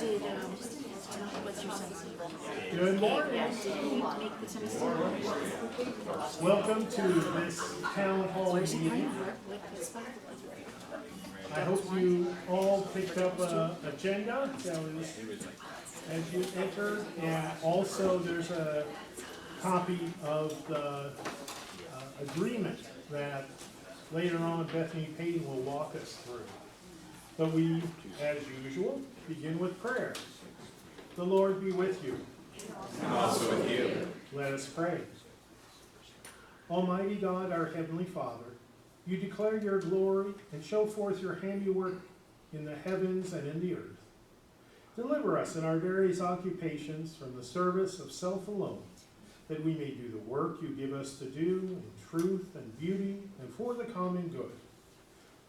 Did what's your son's name? Good morning. Yeah, did he make the Tennessee? Welcome to this town hall Where's he meeting. from? What spot? I hope you all picked up an agenda as you entered, and also there's a copy of the agreement that later on Bethany Payton will walk us through. But we, as usual, begin with prayer. The Lord be with you. And also with you. Let us pray. Almighty God, our Heavenly Father, you declare your glory and show forth your handiwork in the heavens and in the earth. Deliver us in our various occupations from the service of self alone, that we may do the work you give us to do in truth and beauty and for the common good.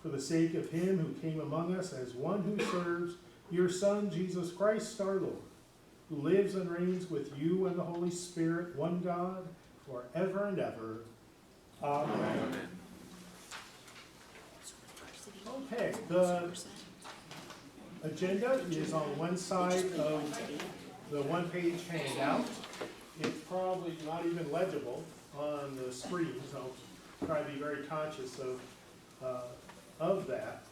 For the sake of him who came among us as one who serves, your Son, Jesus Christ our Lord, who lives and reigns with you and the Holy Spirit, one God, forever and ever. Amen. Amen. Okay, the agenda is on one side of the one-page handout. It's probably not even legible on the screen, so I'll try to be very conscious of that.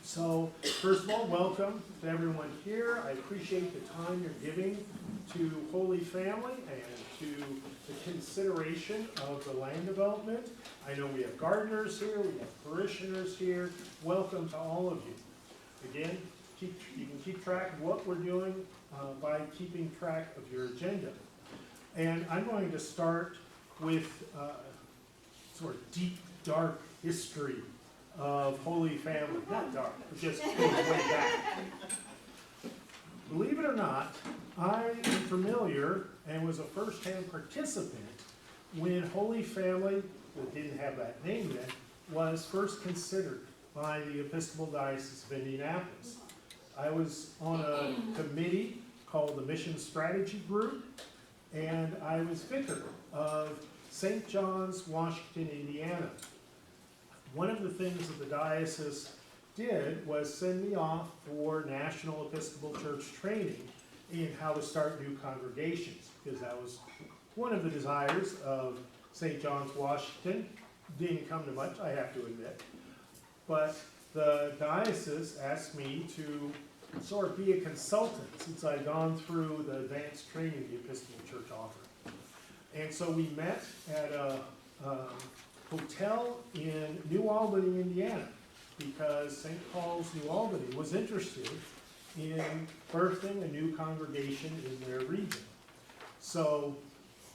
So, first of all, welcome to everyone here. I appreciate the time you're giving to Holy Family and to the consideration of the land development. I know we have gardeners here, we have parishioners here. Welcome to all of you. Again, you can keep track of what we're doing by keeping track of your agenda. And I'm going to start with sort of deep, dark history of Holy Family. Not dark, but just goes way back. Believe it or not, I am familiar and was a first-hand participant when Holy Family, that didn't have that name then, was first considered by the Episcopal Diocese of Indianapolis. I was on a committee called the Mission Strategy Group, and I was vicar of St. John's, Washington, Indiana. One of the things that the diocese did was send me off for National Episcopal Church training in how to start new congregations, because that was one of the desires of St. John's, Washington. Didn't come to much, I have to admit. But the diocese asked me to sort of be a consultant since I'd gone through the advanced training the Episcopal Church offered. And so we met at a hotel in New Albany, Indiana, because St. Paul's, New Albany was interested in birthing a new congregation in their region. So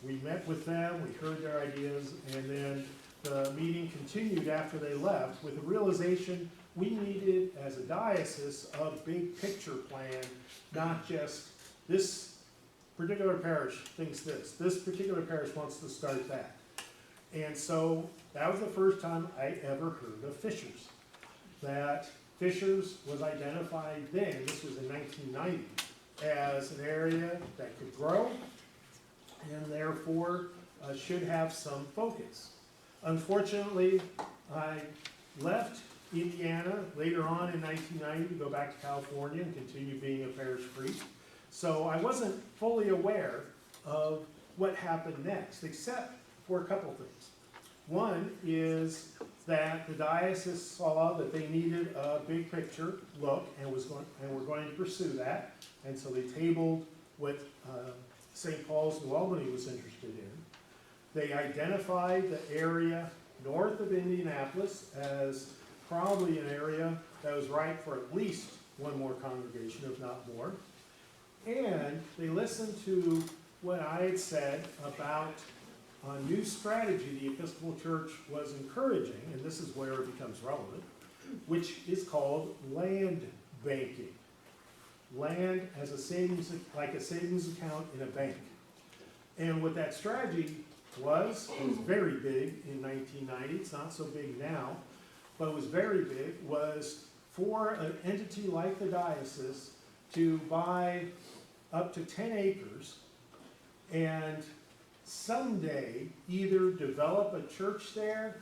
we met with them, we heard their ideas, and then the meeting continued after they left with the realization we needed, as a diocese, a big picture plan, not just this particular parish thinks this particular parish wants to start that. And so that was the first time I ever heard of Fishers. That Fishers was identified then, this was in 1990, as an area that could grow and therefore should have some focus. Unfortunately, I left Indiana later on in 1990 to go back to California and continue being a parish priest. So I wasn't fully aware of what happened next, except for a couple things. One is that the diocese saw that they needed a big picture look and were going to pursue that. And so they tabled what St. Paul's, New Albany was interested in. They identified the area north of Indianapolis as probably an area that was ripe for at least one more congregation, if not more. And they listened to what I had said about a new strategy the Episcopal Church was encouraging, and this is where it becomes relevant, which is called land banking. Land as a savings, like a savings account in a bank. And what that strategy was, it was very big in 1990, it's not so big now, but it was very big, was for an entity like the diocese to buy up to 10 acres and someday either develop a church there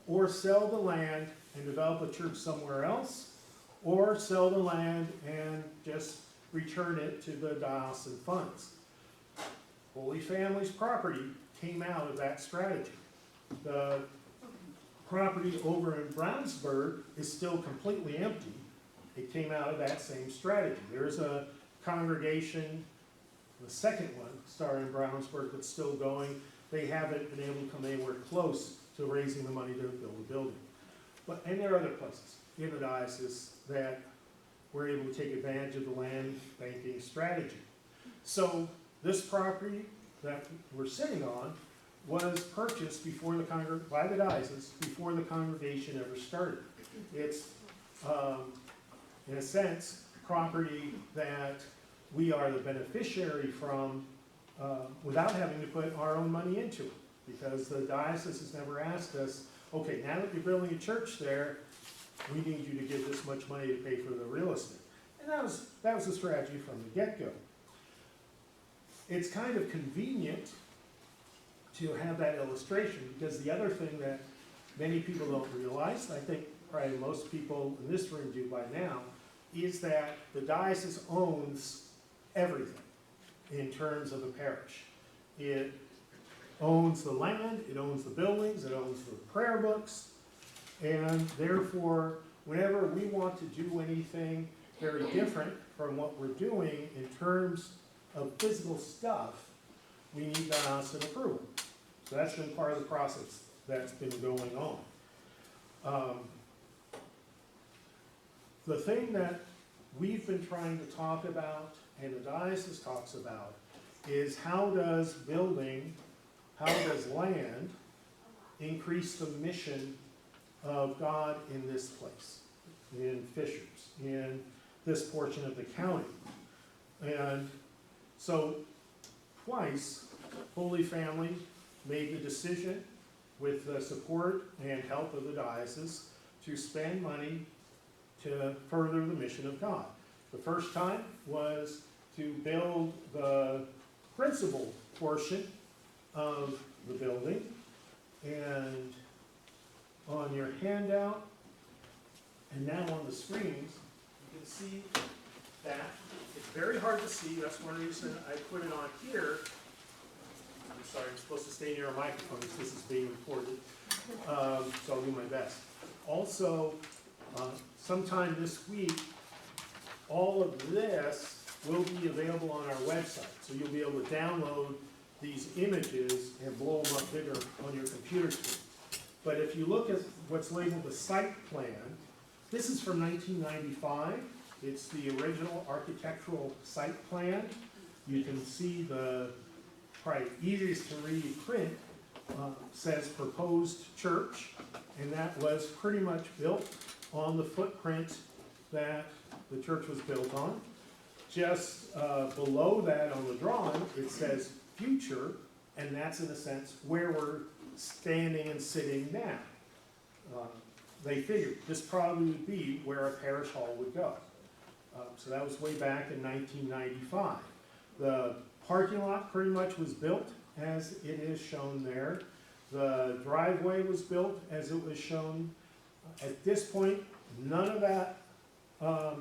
or sell the land and develop a church somewhere else, or sell the land and just return it to the diocesan funds. Holy Family's property came out of that strategy. The property over in Brownsburg is still completely empty. It came out of that same strategy. There's a congregation, the second one, starting in Brownsburg, that's still going. They haven't been able to come anywhere close to raising the money to build a building. And there are other places in the diocese that were able to take advantage of the land banking strategy. So this property that we're sitting on was purchased before by the diocese before the congregation ever started. It's, in a sense, property that we are the beneficiary from without having to put our own money into it, because the diocese has never asked us, okay, now that you're building a church there, we need you to give this much money to pay for the real estate. And that was the strategy from the get-go. It's kind of convenient to have that illustration, because the other thing that many people don't realize, I think probably most people in this room do by now, is that the diocese owns everything in terms of the parish. It owns the land, it owns the buildings, it owns the prayer books, and therefore, whenever we want to do anything very different from what we're doing in terms of physical stuff, we need diocesan approval. So that's been part of the process that's been going on. The thing that we've been trying to talk about, and the diocese talks about, is how does land increase the mission of God in this place, in Fishers, in this portion of the county. And so twice, Holy Family made the decision, with the support and help of the diocese, to spend money to further the mission of God. The first time was to build the principal portion of the building, and on your handout, and now on the screens, you can see that. It's very hard to see, that's one reason I put it on here. I'm sorry, I'm supposed to stay near a microphone because this is being recorded, so I'll do my best. Also, sometime this week, all of this will be available on our website, so you'll be able to download these images and blow them up bigger on your computer screen. But if you look at what's labeled the site plan, this is from 1995. It's the original architectural site plan. You can see the probably easiest to read print says proposed church, and that was pretty much built on the footprint that the church was built on. Just below that on the drawing, it says future, and that's in a sense where we're standing and sitting now. They figured this probably would be where a parish hall would go. So that was way back in 1995. The parking lot pretty much was built as it is shown there. The driveway was built as it was shown. At this point, none of that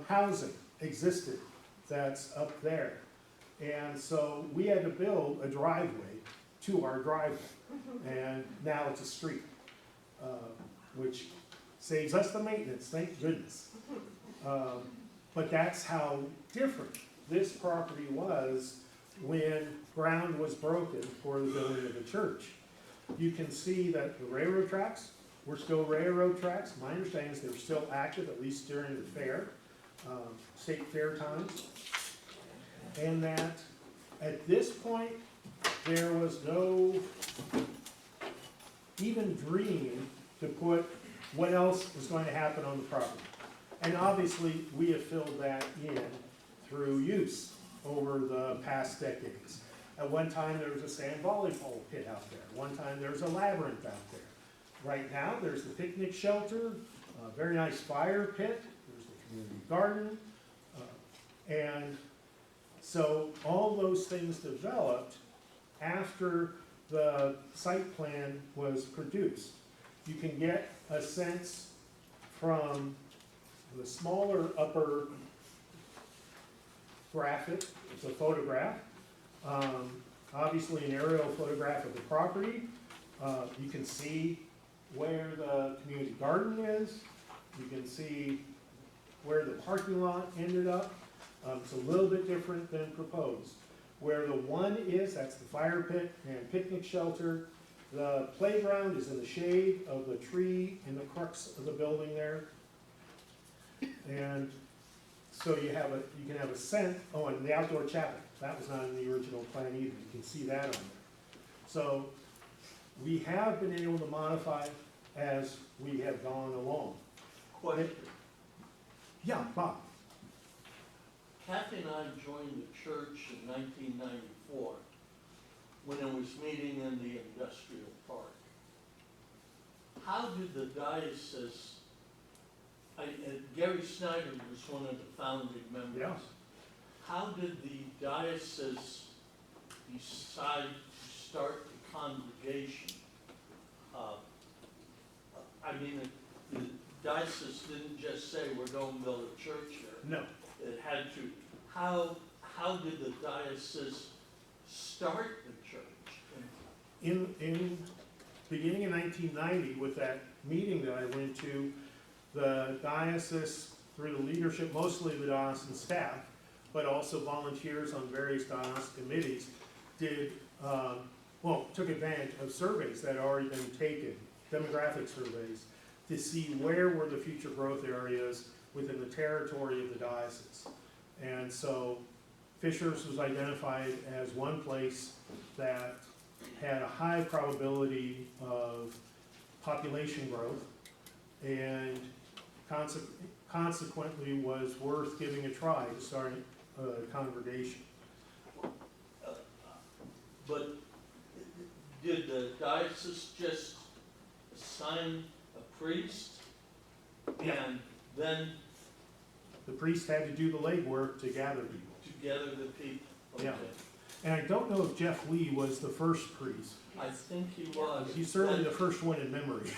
housing existed that's up there. And so we had to build a driveway to our driveway. And now it's a street, which saves us the maintenance, thank goodness. But that's how different this property was when ground was broken for the building of the church. You can see that the railroad tracks were still railroad tracks. My understanding is they're still active, at least during the fair, state fair times. And that at this point, there was no even dream to put what else was going to happen on the property. And obviously, we have filled that in through use over the past decades. At one time, there was a sand volleyball pit out there. One time, there was a labyrinth out there. Right now, there's the picnic shelter, a very nice fire pit, there's the community garden, and so all those things developed after the site plan was produced. You can get a sense from the smaller upper graphic, it's a photograph. Obviously an aerial photograph of the property. You can see where the community garden is. You can see where the parking lot ended up. It's a little bit different than proposed. Where the one is, that's the fire pit and picnic shelter. The playground is in the shade of the tree in the crux of the building there. And so you can have a and the outdoor chapel. That was not in the original plan either. You can see that on there. So we have been able to modify as we have gone along. Question. Yeah, Bob. Kathy and I joined the church in 1994 when it was meeting in the industrial park. How did the diocese, Gary Snyder was one of the founding members. Yeah. How did the diocese decide to start the congregation? The diocese didn't just say, we're going to build a church here. No. It had to, how did the diocese start the church? In beginning in 1990, with that meeting that I went to, the diocese, through the leadership, mostly the diocesan staff, but also volunteers on various diocesan committees, took advantage of surveys that had already been taken, demographic surveys, to see where were the future growth areas within the territory of the diocese. And so Fishers was identified as one place that had a high probability of population growth and consequently was worth giving a try to start a congregation. But did the diocese just assign a priest and then The priest had to do the legwork to gather people. together the people? Yeah. Okay. And I don't know if Jeff Lee was the first priest. I think he was. He's certainly the first one in memory.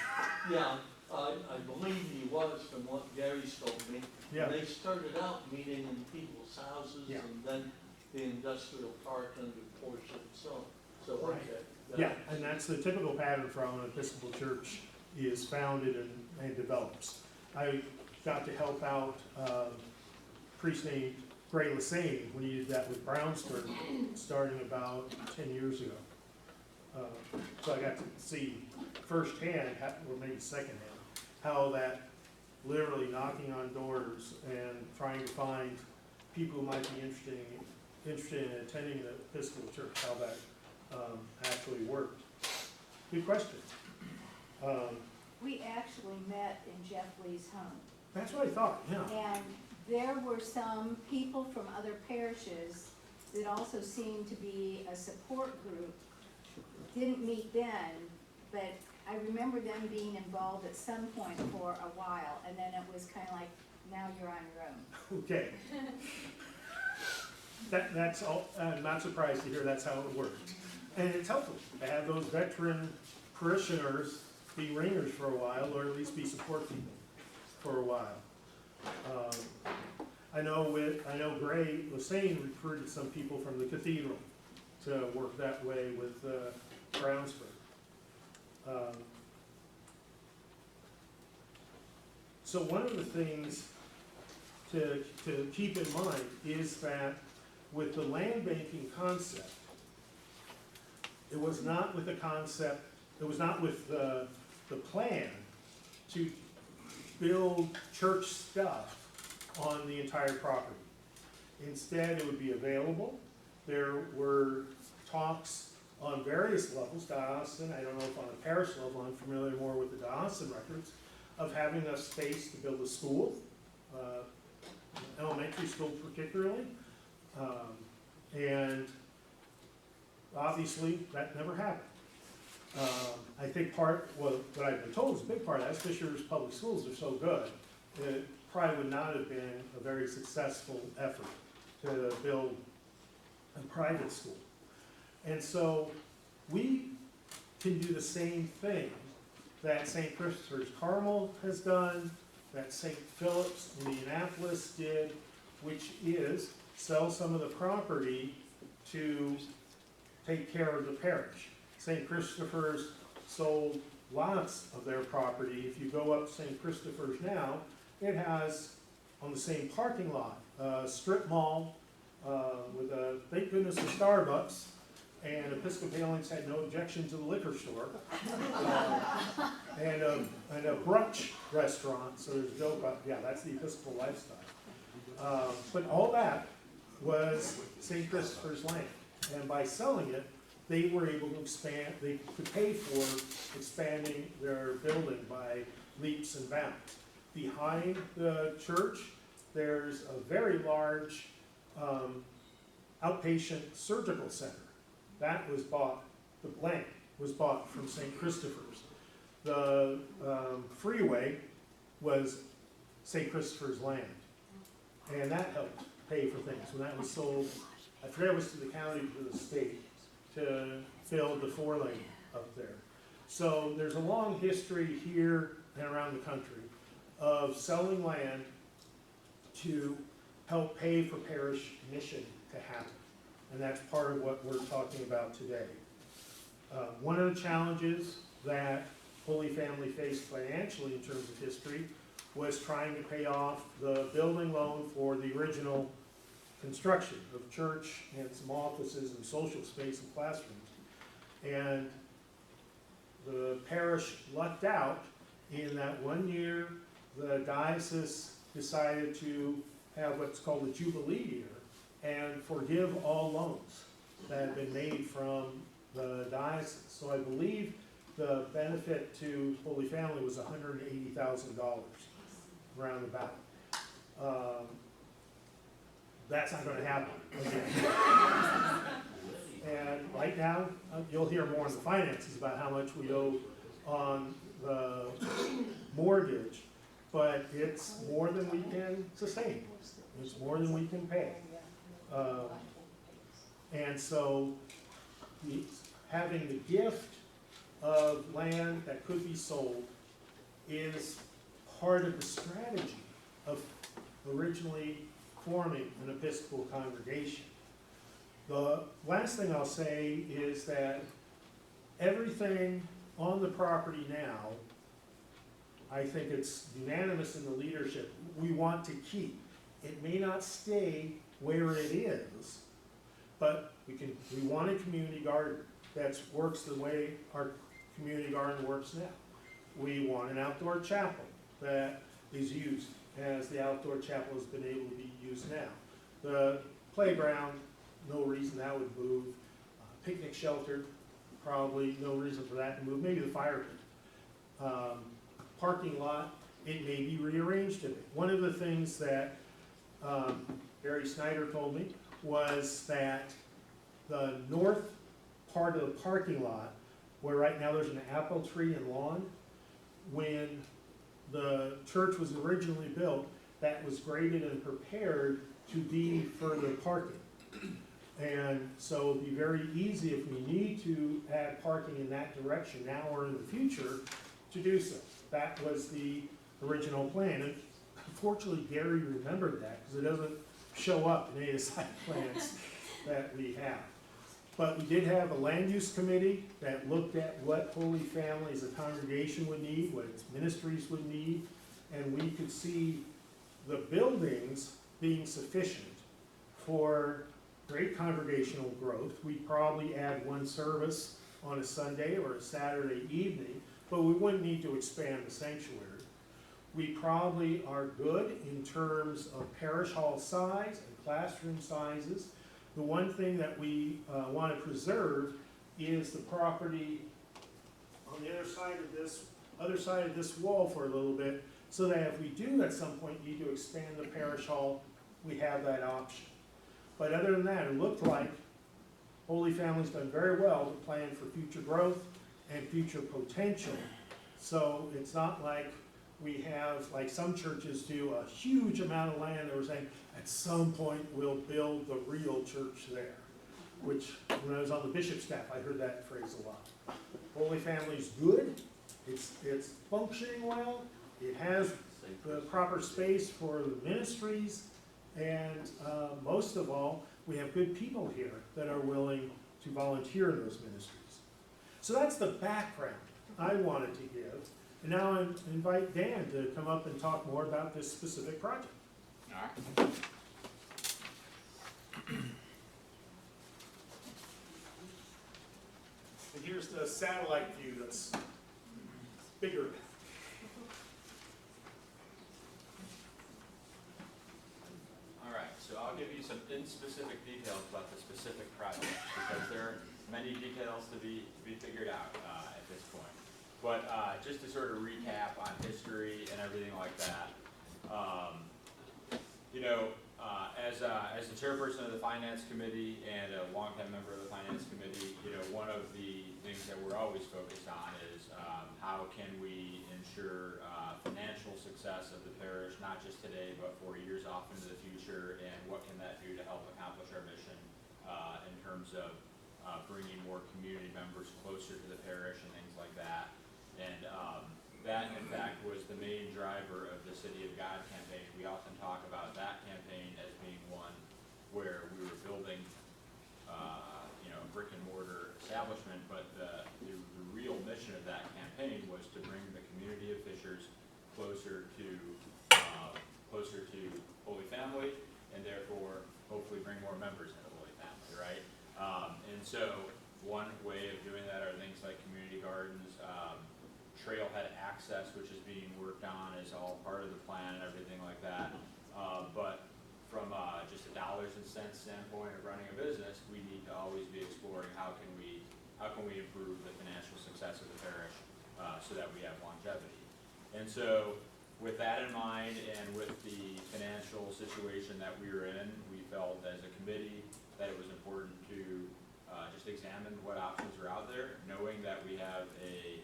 Yeah, I believe he was from what Gary's told me. Yeah. They started out meeting in people's houses Yeah. and then the industrial park under portion, so, Right. okay. Yeah, and that's the typical pattern for how an Episcopal church is founded and develops. I got to help out a priest named Gray Lassane when he did that with Brownsburg, starting about 10 years ago. So I got to see firsthand, or maybe secondhand, how that literally knocking on doors and trying to find people who might be interested in attending the Episcopal church, how that actually worked. Good question. We actually met in Jeff Lee's home, That's what I thought, yeah. and there were some people from other parishes that also seemed to be a support group. Didn't meet then, but I remember them being involved at some point for a while, and then it was kind of like, now you're on your own. Okay. That's all, I'm not surprised to hear that's how it worked. And it's helpful to have those veteran parishioners be ringers for a while, or at least be support people for a while. I know Gray was saying recruited some people from the cathedral to work that way with Brownsburg. So one of the things to keep in mind is that with the land banking concept, it was not with the concept, it was not with the plan to build church stuff on the entire property. Instead, it would be available. There were talks on various levels, diocesan, I don't know if on a parish level, I'm familiar more with the diocesan records, of having enough space to build a school, elementary school particularly, and obviously that never happened. I think what I've been told is a big part of that is Fisher's public schools are so good, it probably would not have been a very successful effort to build a private school. And so we can do the same thing that St. Christopher's Carmel has done, that St. Philip's Indianapolis did, which is sell some of the property to take care of the parish. St. Christopher's sold lots of their property. If you go up St. Christopher's now, it has on the same parking lot, a strip mall with a, thank goodness, a Starbucks, and Episcopalians had no objection to the liquor store, and a brunch restaurant. So there's a joke about, yeah, that's the Episcopal lifestyle. But all that was St. Christopher's land, and by selling it, they were able to expand, they could pay for expanding their building by leaps and bounds. Behind the church, there's a very large outpatient surgical center. That was bought, the land was bought from St. Christopher's. The freeway was St. Christopher's land, and that helped pay for things. When that was sold, I forget it was to the county or to the state, to build the 4-lane up there. So there's a long history here and around the country of selling land to help pay for parish mission to happen. And that's part of what we're talking about today. One of the challenges that Holy Family faced financially in terms of history was trying to pay off the building loan for the original construction of church and some offices and social space and classrooms. And the parish lucked out in that one year the diocese decided to have what's called a Jubilee year and forgive all loans that had been made from the diocese. So I believe the benefit to Holy Family was $180,000, round about. That's not going to happen again. And right now, you'll hear more on the finances about how much we owe on the mortgage, but it's more than we can sustain. It's more than we can pay. And so having the gift of land that could be sold is part of the strategy of originally forming an Episcopal congregation. The last thing I'll say is that everything on the property now, I think it's unanimous in the leadership, we want to keep. It may not stay where it is, but we want a community garden that works the way our community garden works now. We want an outdoor chapel that is used as the outdoor chapel has been able to be used now. The playground, no reason that would move. Picnic shelter, probably no reason for that to move. Maybe the fire pit. Parking lot, it may be rearranged a bit. One of the things that Barry Snyder told me was that the north part of the parking lot, where right now there's an apple tree and lawn, when the church was originally built, that was graded and prepared to be further parking. And so it'd be very easy if we need to add parking in that direction now or in the future to do so. That was the original plan. And unfortunately, Gary remembered that because it doesn't show up in any of the site plans that we have. But we did have a land use committee that looked at what Holy Family as a congregation would need, what its ministries would need, and we could see the buildings being sufficient for great congregational growth. We'd probably add one service on a Sunday or a Saturday evening, but we wouldn't need to expand the sanctuary. We probably are good in terms of parish hall size and classroom sizes. The one thing that we want to preserve is the property on the other side of this wall for a little bit, so that if we do at some point need to expand the parish hall, we have that option. But other than that, it looked like Holy Family's done very well to plan for future growth and future potential. So it's not like we have, like some churches do, a huge amount of land that we're saying, at some point we'll build the real church there. Which, when I was on the bishop's staff, I heard that phrase a lot. Holy Family's good, it's functioning well, it has the proper space for the ministries, And most of all, we have good people here that are willing to volunteer in those ministries. So that's the background I wanted to give. And now I invite Dan to come up and talk more about this specific project. All right. And here's the satellite view that's bigger. All right, so I'll give you some specific details about the specific project because there are many details to be figured out at this point. But just to sort of recap on history and everything like that, as the chairperson of the Finance Committee and a longtime member of the Finance Committee, one of the things that we're always focused on is how can we ensure financial success of the parish, not just today, but 4 years off into the future, and what can that do to help accomplish our mission in terms of bringing more community members closer to the parish and things like that. And that, in fact, was the main driver of the City of God campaign. We often talk about that campaign as being one where we were building brick and mortar establishment, but the real mission of that campaign was to bring the community of Fishers closer to Holy Family, and therefore hopefully bring more members into Holy Family, right? And so one way of doing that are things like community gardens, trailhead access, which is being worked on, is all part of the plan and everything like that. But from just a dollars and cents standpoint of running a business, we need to always be exploring how can we improve the financial success of the parish so that we have longevity. And so with that in mind and with the financial situation that we were in, we felt as a committee that it was important to just examine what options are out there, knowing that we have a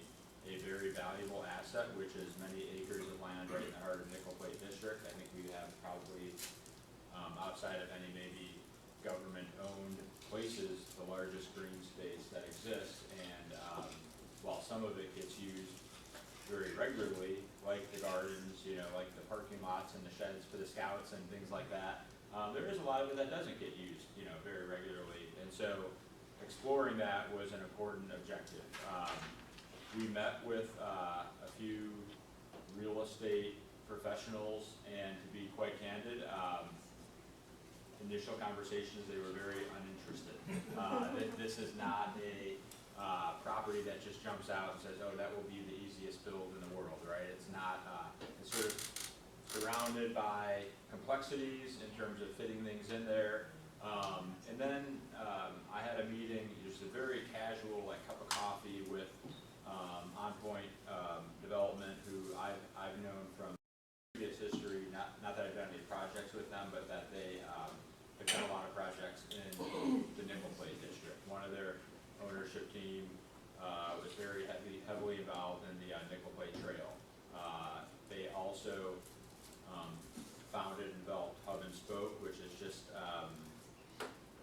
very valuable asset, which is many acres of land right in the heart of Nickel Plate District. I think we have probably, outside of any maybe government-owned places, the largest green space that exists. And while some of it gets used very regularly, like the gardens, like the parking lots and the sheds for the scouts and things like that, there is a lot of it that doesn't get used, very regularly. And so exploring that was an important objective. We met with a few real estate professionals, and to be quite candid, initial conversations, they were very uninterested. This is not a property that just jumps out and says, oh, that will be the easiest build in the world, right? It's not, it's sort of surrounded by complexities in terms of fitting things in there. And then I had a meeting, just a very casual cup of coffee with On Point Development, who I've known from previous history, not that I've done any projects with them, but that they have done a lot of projects in the Nickel Plate District. One of their ownership team was very heavily involved in the Nickel Plate Trail. They also founded and developed Hub and Spoke, which is just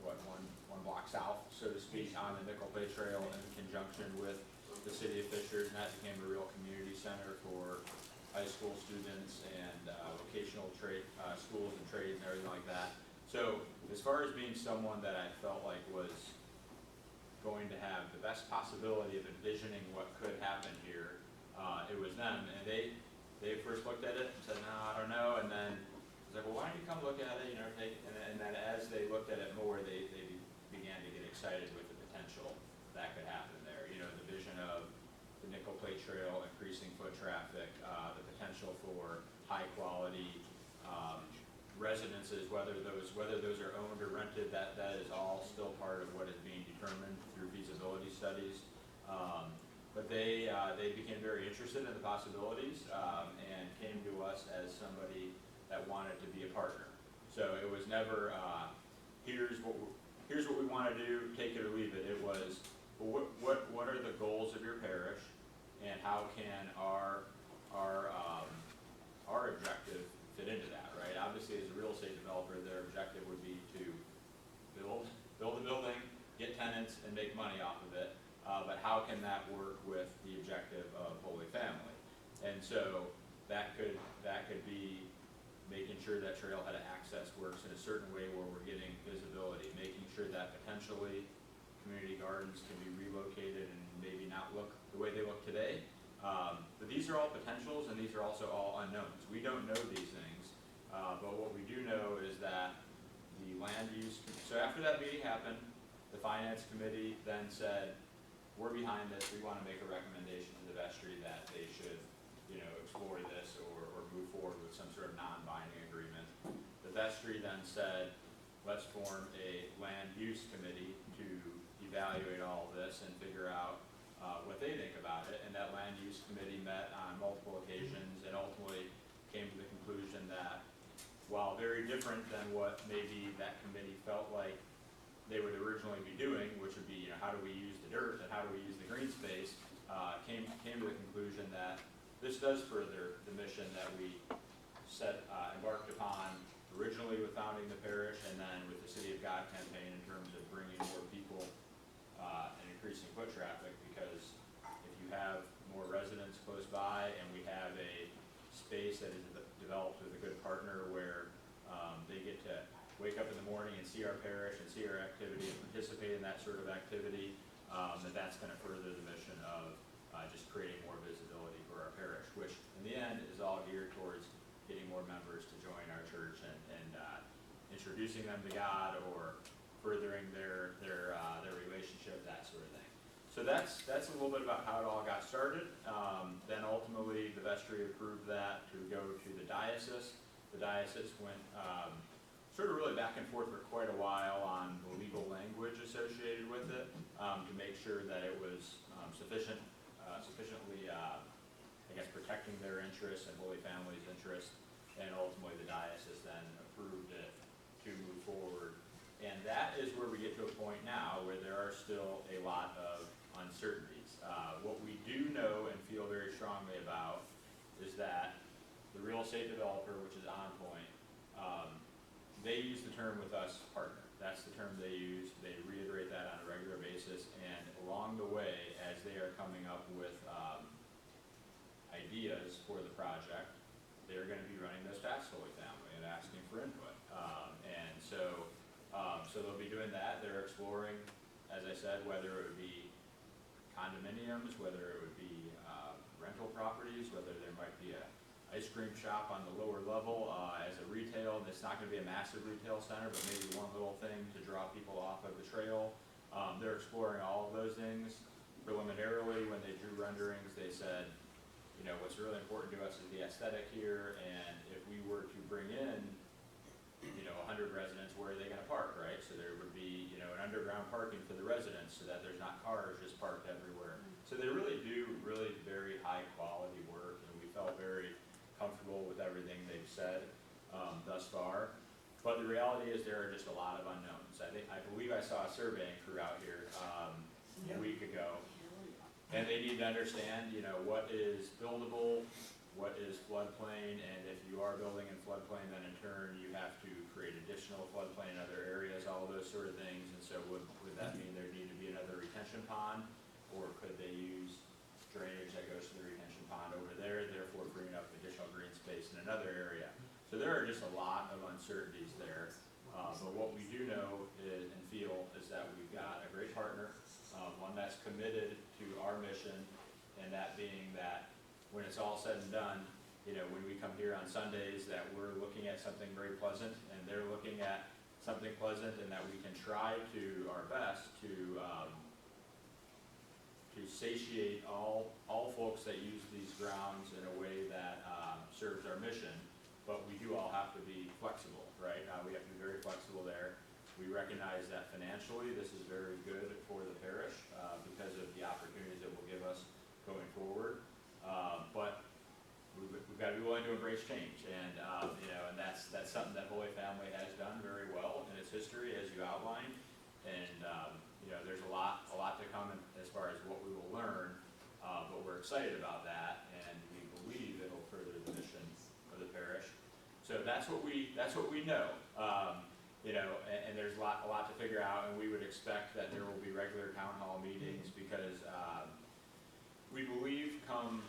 one block south, so to speak, on the Nickel Plate Trail in conjunction with the City of Fishers, and that became a real community center for high school students and vocational trade schools and trades and everything like that. So as far as being someone that I felt like was going to have the best possibility of envisioning what could happen here, it was them. And they first looked at it and said, no, I don't know. And then I was like, well, why don't you come look at it? And then as they looked at it more, they began to get excited with the potential that could happen there. The vision of the Nickel Plate Trail, increasing foot traffic, the potential for high quality residences, whether those are owned or rented, that is all still part of what is being determined through feasibility studies. But they became very interested in the possibilities and came to us as somebody that wanted to be a partner. So it was never here's what we want to do, take it or leave it. It was, well, what are the goals of your parish, and how can our objective fit into that, right? Obviously, as a real estate developer, their objective would be to build a building, get tenants, and make money off of it. But how can that work with the objective of Holy Family? And so that could be making sure that trail had access access works in a certain way where we're getting visibility, making sure that potentially community gardens can be relocated and maybe not look the way they look today. But these are all potentials, and these are also all unknowns. We don't know these things, but what we do know is that the land use, so after that meeting happened, the finance committee then said, we're behind this, we want to make a recommendation to the vestry that they should, explore this or move forward with some sort of non-binding agreement. The vestry then said, let's form a land use committee to evaluate all of this and figure out what they think about it. And that land use committee met on multiple occasions and ultimately came to the conclusion that while very different than what maybe that committee felt like they would originally be doing, which would be, how do we use the dirt and how do we use the green space, came to the conclusion that this does further the mission that we embarked upon originally with founding the parish and then with the City of God campaign in terms of bringing more people and increasing foot traffic, because if you have more residents close by and we have a space that is developed with a good partner where they get to wake up in the morning and see our parish and see our activity and participate in that sort of activity, that's going to further the mission of just creating more visibility for our parish, which in the end is all geared towards getting more members to join our church and introducing them to God or furthering their relationship, that sort of thing. So that's a little bit about how it all got started. Then ultimately the vestry approved that to go to the diocese. The diocese went sort of really back and forth for quite a while on the legal language associated with it to make sure that it was sufficiently, protecting their interests and Holy Family's interests. And ultimately the diocese then approved it to move forward. And that is where we get to a point now where there are still a lot of uncertainties. What we do know and feel very strongly about is that the real estate developer, which is On Point, they use the term with us partner. That's the term they use. They reiterate that on a regular basis. And along the way, as they are coming up with ideas for the project, they're going to be running those past Holy Family and asking for input. So they'll be doing that. They're exploring, as I said, whether it would be condominiums, whether it would be rental properties, whether there might be a ice cream shop on the lower level as a retail. And it's not going to be a massive retail center, but maybe one little thing to draw people off of the trail. They're exploring all of those things. Preliminarily, when they drew renderings, they said, what's really important to us is the aesthetic here, and if we were to bring in 100 residents, where are they going to park, right? So there would be, an underground parking for the residents so that there's not cars just parked everywhere. So they really do very high quality work, and we felt very comfortable with everything they've said thus far. But the reality is there are just a lot of unknowns. I believe I saw a surveying crew out here a week ago, and they need to understand, what is buildable, what is floodplain, and if you are building in floodplain, then in turn you have to create additional floodplain in other areas, all of those sort of things. And so would that mean there need to be another retention pond, or could they use drainage that goes to the retention pond over there, therefore bringing up additional green space in another area? So there are just a lot of uncertainties there. But what we do know and feel is that we've got a great partner, one that's committed to our mission, and that being that when it's all said and done, when we come here on Sundays, that we're looking at something very pleasant, and they're looking at something pleasant, and that we can try to our best to satiate all folks that use these grounds in a way that serves our mission. But we do all have to be flexible, right? We have to be very flexible there. We recognize that financially this is very good for the parish because of the opportunities it will give us going forward. But we've got to be willing to embrace change, and and that's something that Holy Family has done very well in its history, as you outlined. And there's a lot to come as far as what we will learn, but we're excited about that, and we believe it'll further the mission of the parish. So that's what we know. And there's a lot to figure out, and we would expect that there will be regular town hall meetings because we believe come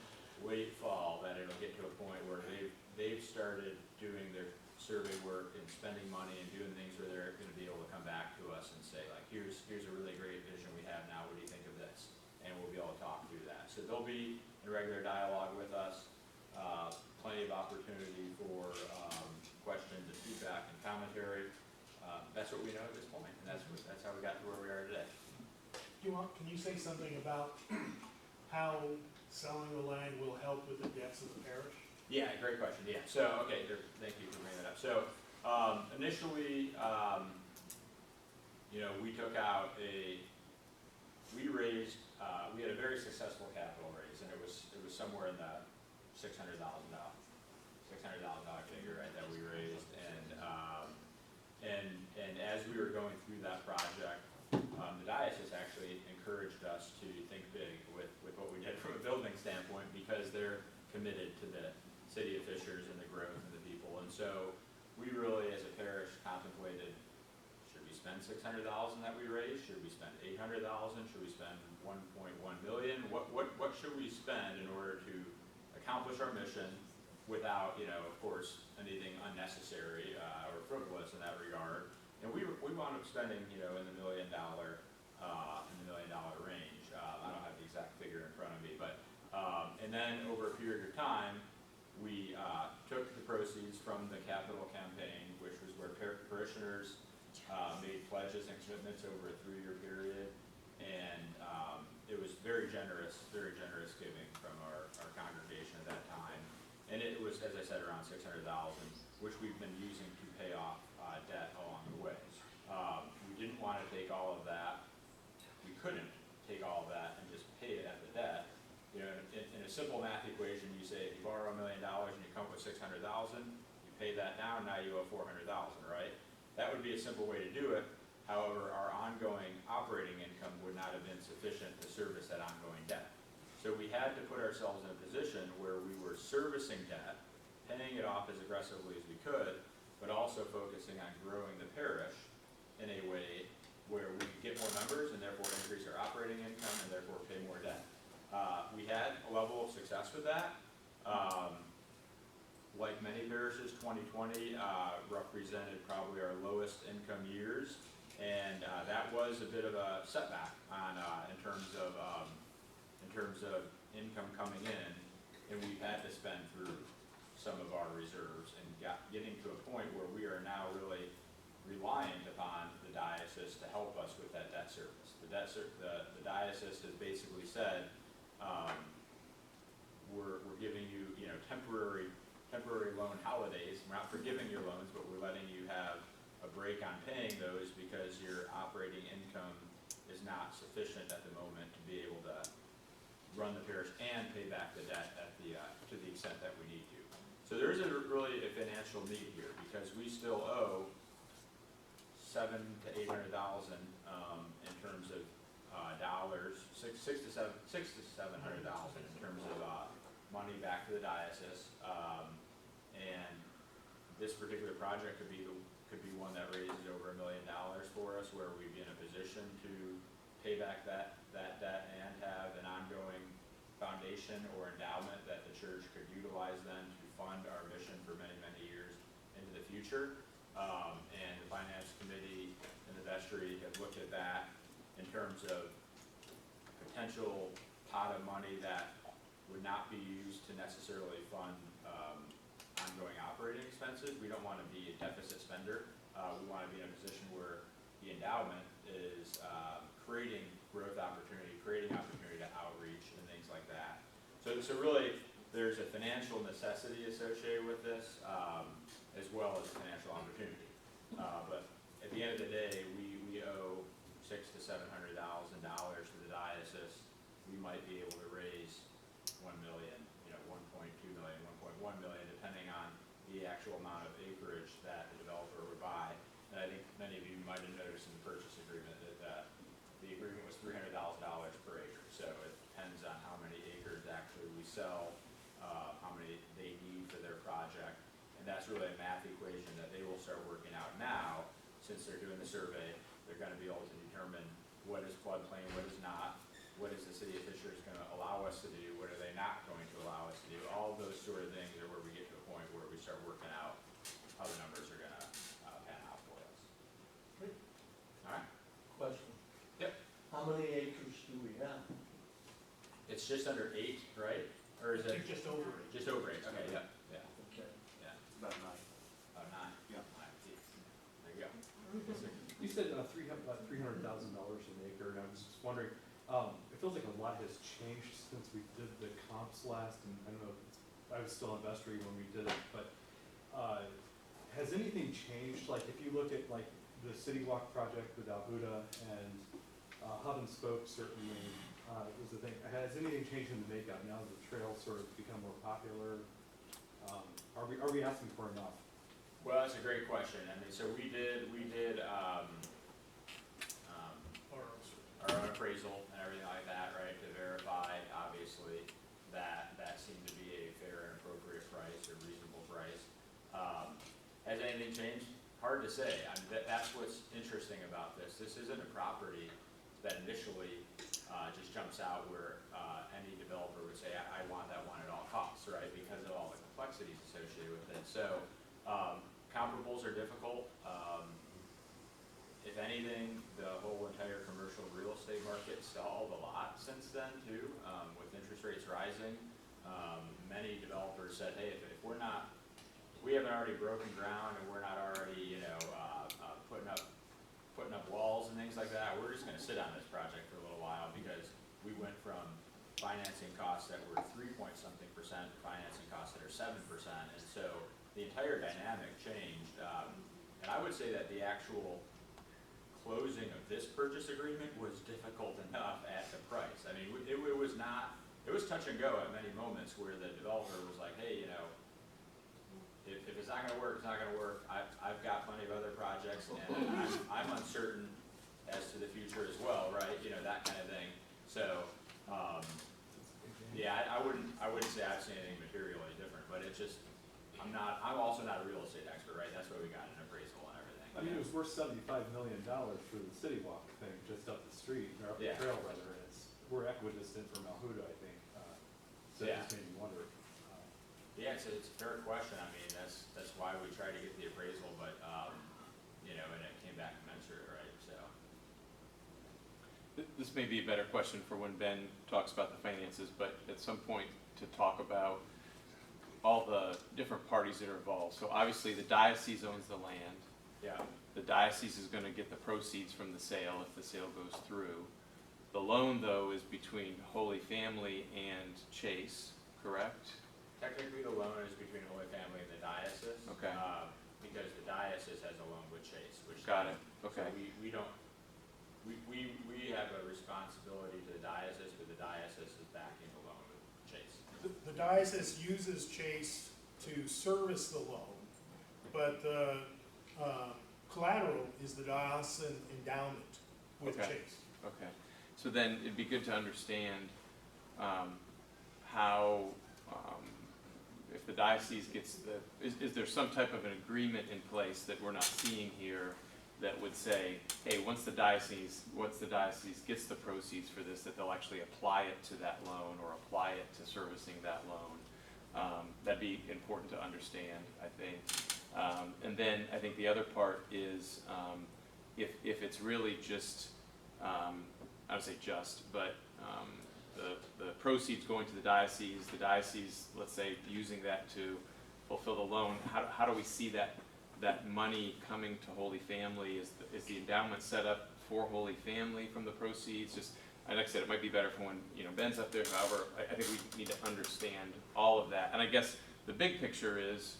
late fall that it'll get to a point where they've started doing their survey work and spending money and doing things where they're gonna be able to come back to us and say, like, here's a really great vision we have now, what do you think of this? And we'll be able to talk through that. So they'll be in regular dialogue with us, plenty of opportunity for questions and feedback and commentary. That's what we know at this point, and that's how we got to where we are today. Can you say something about how selling the land will help with the debts of the parish? Yeah, great question, yeah. So, okay, thank you for bringing that up. So, initially, we took out we raised, we had a very successful capital raise, and it was somewhere in the $600,000 figure, right, that we raised, and as we were going through that project, the diocese actually encouraged us to think big with what we did from a building standpoint, because they're committed to the city of Fishers and the growth of the people. And so we really, as a parish, contemplated, should we spend $600,000 that we raised? Should we spend $800,000? Should we spend $1.1 million? What should we spend in order to accomplish our mission without, of course, anything unnecessary or frivolous in that regard? And we wound up spending, in the $1 million range. I don't have the exact figure in front of me, but and then over a period of time, we took the proceeds from the capital campaign, which was where parishioners made pledges and commitments over a 3-year period, and it was very generous giving from our congregation at that time. And it was, as I said, around $600,000, which we've been using to pay off debt along the way. We didn't want to take all of that. We couldn't take all of that and just pay it at the debt. In a simple math equation, you say if you borrow $1 million and you come up with $600,000, you pay that down, now you owe $400,000, right? That would be a simple way to do it. However, our ongoing operating income would not have been sufficient to service that ongoing debt. So we had to put ourselves in a position where we were servicing debt, paying it off as aggressively as we could, but also focusing on growing the parish in a way where we could get more members and therefore increase our operating income and therefore pay more debt. We had a level of success with that. Like many parishes, 2020 represented probably our lowest income years, and that was a bit of a setback in terms of income coming in, and we've had to spend through some of our reserves and getting to a point where we are now really reliant upon the diocese to help us with that debt service. The diocese has basically said, we're giving you, temporary loan holidays. We're not forgiving your loans, but we're letting you have a break on paying those because your operating income is not sufficient at the moment to be able to run the parish and pay back the debt to the extent that we need to. So there is really a financial need here because we still owe $700,000 to $800,000 in terms of dollars, $600,000 to $700,000 in terms of money back to the diocese, and this particular project could be one that raises over $1 million for us, where we'd be in a position to pay back that debt and have an ongoing foundation or endowment that the church could utilize then to fund our mission for many, many years into the future. And the finance committee and the vestry have looked at that in terms of potential pot of money that would not be used to necessarily fund ongoing operating expenses. We don't want to be a deficit spender. We want to be in a position where the endowment is creating growth opportunity, creating opportunity to outreach and things like that. So really, there's a financial necessity associated with this, as well as a financial opportunity. But at the end of the day, we owe $600,000 to $700,000 to the diocese. We might be able to raise $1 million, $1.2 million, $1.1 million, depending on the actual amount of acreage that the developer would buy. And I think many of you might have noticed in the purchase agreement that the agreement was $300,000 per acre. So it depends on how many acres actually we sell, how many they need for their project. And that's really a math equation that they will start working out now. Since they're doing the survey, they're going to be able to determine what is floodplain, what is not, what is the city of Fishers going to allow us to do, what are they not going to allow us to do. All of those sort of things are where we get to a point where we start working out how the numbers It's just under 8, right? Or is it? Just over it. Just over 8, okay, yeah, yeah, Okay. yeah. About 9. About 9. Yeah. There you go. Yes, sir. You said $300,000 an acre, and I was just wondering, it feels like a lot has changed since we did the comps last, and I don't know, I was still on vestry when we did it, but has anything changed? Like, if you look at like the City Walk project with Albuda and Hub and Spoke certainly was the thing. Has anything changed in the makeup now that the trails sort of become more popular? Are we asking for enough? Well, that's a great question. I mean, so we did our own appraisal and everything like that, right, to verify, obviously, that seemed to be a fair and appropriate price or reasonable price. Has anything changed? Hard to say. I mean, that's what's interesting about this. This isn't a property that initially just jumps out where any developer would say, I want that one at all costs, right, because of all the complexities associated with it. So comparables are difficult. If anything, the whole entire commercial real estate market stalled a lot since then too, with interest rates rising. Many developers said, hey, if we haven't already broken ground and we're not already, putting up walls and things like that, we're just gonna sit on this project for a little while because we went from financing costs that were 3-point-something% to financing costs that are 7%. And so the entire dynamic changed. And I would say that the actual closing of this purchase agreement was difficult enough at the price. I mean, it was not, it was touch and go at many moments where the developer was like, hey, if it's not gonna work, it's not gonna work. I've got plenty of other projects and I'm uncertain as to the future as well, right? That kind of thing. So, yeah, I wouldn't say I've seen anything materially different, but it's just, I'm also not a real estate expert, right? That's why we got an appraisal and everything. I mean, it was worth $75 million for the City Walk thing just up the street, or up the Yeah. trail rather, and we're equidistant from Alhuda, I think. So it Yeah. just made me wonder. Yeah, it's a fair question. I mean, that's why we tried to get the appraisal, but, and it came back commensurate, right? So, This may be a better question for when Ben talks about the finances, but at some point to talk about all the different parties that are involved. So obviously the diocese owns the land. yeah, The diocese is gonna get the proceeds from the sale if the sale goes through. The loan, though, is between Holy Family and Chase, correct? technically the loan is between Holy Family and the diocese. Okay. Because the diocese has a loan with Chase, which. Got it, So okay. we don't, we have a responsibility to the diocese, but the diocese is backing the loan with Chase. The diocese uses Chase to service the loan, but the collateral is the diocesan endowment with Okay. Chase. Okay, so then it'd be good to understand how, if the diocese gets is there some type of an agreement in place that we're not seeing here that would say, hey, once the diocese gets the proceeds for this, that they'll actually apply it to that loan or apply it to servicing that loan? That'd be important to understand, I think. And then I think the other part is if it's really just, I would say just, but the proceeds going to the diocese, let's say, using that to fulfill the loan, how do we see that money coming to Holy Family? Is the endowment set up for Holy Family from the proceeds? Just, like I said, it might be better for when Ben's up there. However, I think we need to understand all of that. And I guess the big picture is,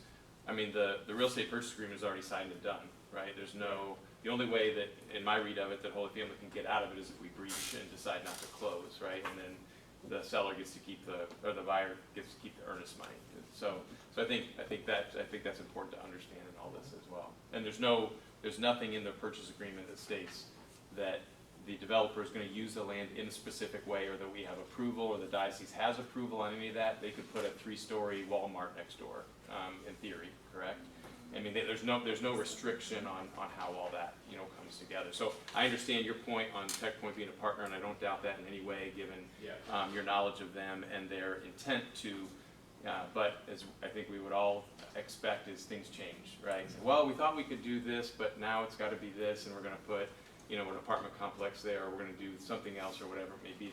I mean, the real estate purchase agreement is already signed and done, right? There's no, the only way that, in my read of it, that Holy Family can get out of it is if we breach and decide not to close, right? And then the seller gets to keep the buyer gets to keep the earnest money. So I think that's important to understand in all this as well. And there's nothing in the purchase agreement that states that the developer is going to use the land in a specific way, or that we have approval, or the diocese has approval on any of that. They could put a 3-story Walmart next door, in theory, correct? I mean, there's no restriction on how all that comes together. So I understand your point on Tech Point being a partner, and I don't doubt that in any way, given your knowledge of them and their intent to. But as I think we would all expect, is things change, right? So, well, we thought we could do this, but now it's got to be this, and we're going to put you know, an apartment complex there, or we're gonna do something else, or whatever it may be.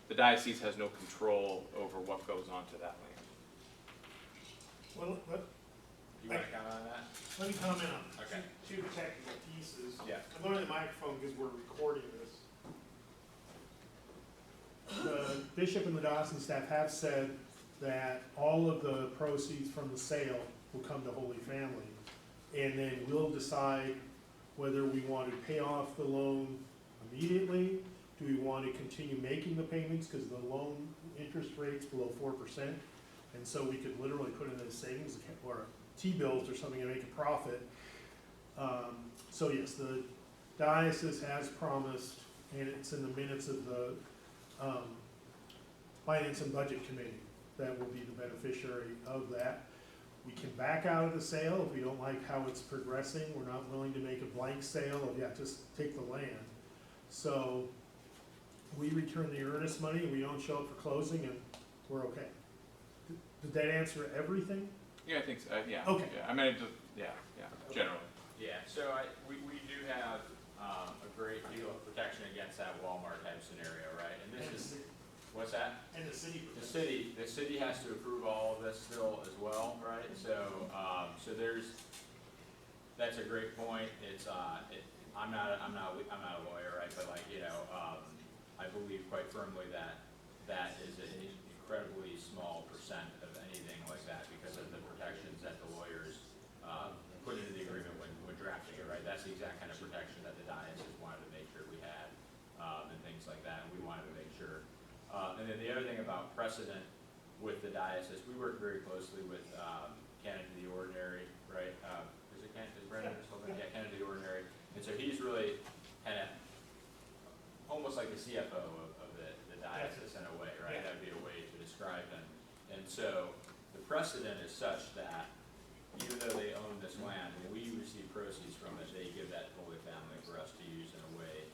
The diocese has no control over what goes onto that land. Well, You wanna comment on that? let me comment on Okay. two technical pieces. Yeah. I'm going to the microphone because we're recording this. The bishop and the diocesan staff have said that all of the proceeds from the sale will come to Holy Family. And then we'll decide whether we want to pay off the loan immediately. Do we want to continue making the payments because the loan interest rate's below 4%? And so we could literally put it in a savings account or T-bills or something and make a profit. So yes, the diocese has promised, and it's in the minutes of the Finance and Budget Committee, that will be the beneficiary of that. We can back out of the sale if we don't like how it's progressing. We're not willing to make a blank sale of, yeah, just take the land. So we return the earnest money, we don't show up for closing, and we're okay. Did that answer everything? Yeah, I think so, yeah. Okay. Yeah, I mean, it just, yeah, generally. Yeah, so we do have a great deal of protection against that Walmart type scenario, right? And this is, what's that? And the city. The city has to approve all of this still as well, right? So, so that's a great point. It's, I'm not a lawyer, right? But like, you know, I believe quite firmly that that is an incredibly small percent of anything like that because of the protections that the lawyers put into the agreement when drafting it, right? That's the exact kind of protection that the diocese wanted to make sure we had, and things like that, and we wanted to make sure. And then the other thing about precedent with the diocese, we work very closely with Canon of the Ordinary, right? Is Brendan still there? Yeah, Canon of the Ordinary. And so he's really kind of almost like the CFO of the diocese in a way, right? That would be a way to describe him. And so the precedent is such that even though they own this land, when we receive proceeds from it, they give that to Holy Family for us to use in a way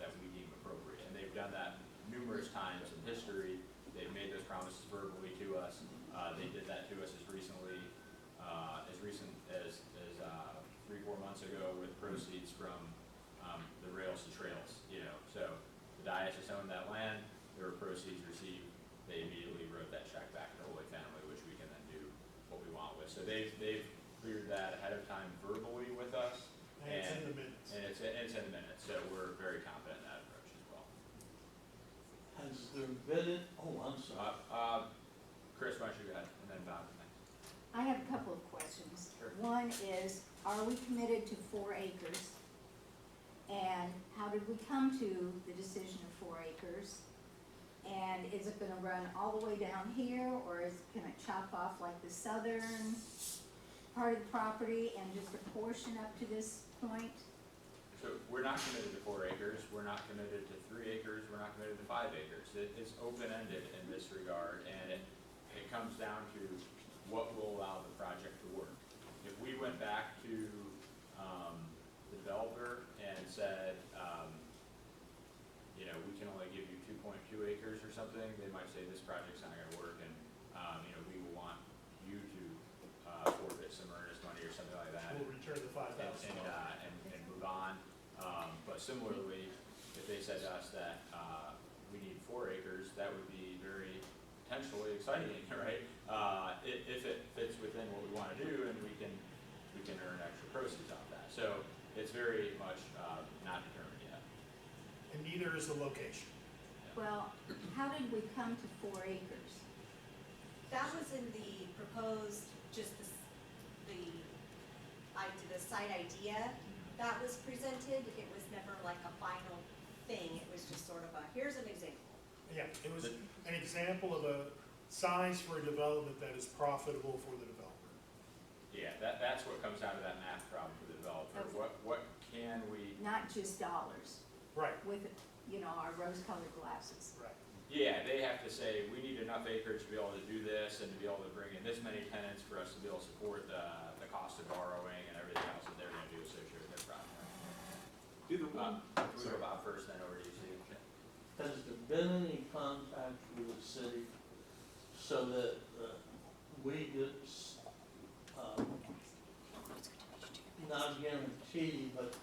that we deem appropriate. And they've done that numerous times in history. They've made those promises verbally to us. They did that to us as recent as 3-4 months ago with proceeds from the rails to trails. You know, so the diocese owned that land. There were proceeds received. They immediately wrote that check back to Holy Family, which we can then do what we want with. So they've cleared that ahead of time verbally with us. And it's in the minutes. And it's in the minutes, so we're very confident in that approach as well. Has there been, I'm sorry. Chris, why don't you go ahead, and then Bob next. I have a couple of questions. Sure. One is, are we committed to 4 acres? And how did we come to the decision of 4 acres? And is it gonna run all the way down here, or can it chop off like the southern part of the property and just a portion up to this point? So we're not committed to 4 acres, we're not committed to 3 acres, we're not committed to 5 acres. It's open-ended in this regard, and it comes down to what will allow the project to work. If we went back to the developer and said, you know, we can only give you 2.2 acres or something, they might say this project's not gonna work, and, you know, we will want you to forfeit some earnest money or something like that. We'll return the $5,000. And move on. But similarly, if they said to us that we need 4 acres, that would be very potentially exciting, right? If it fits within what we want to do, and we can earn extra proceeds off that. So it's very much not determined yet. And neither is the location. Well, how did we come to 4 acres? That was in the proposed, just the site idea that was presented. It was never like a final thing. It was just sort of a, here's an example. Yeah, it was an example of a size for a development that is profitable for the developer. Yeah, that's what comes out of that math problem for the developer. Okay. What can we? Not just dollars, Right, with, you know, our rose-colored glasses. right. Yeah, they have to say, we need enough acreage to be able to do this and to be able to bring in this many tenants for us to be able to support the cost of borrowing and everything else that they're gonna do associated with their project. Do the one, Can we go Bob first, then over to you, Steve? Has there been any contact with the city so that we get, not guarantee, but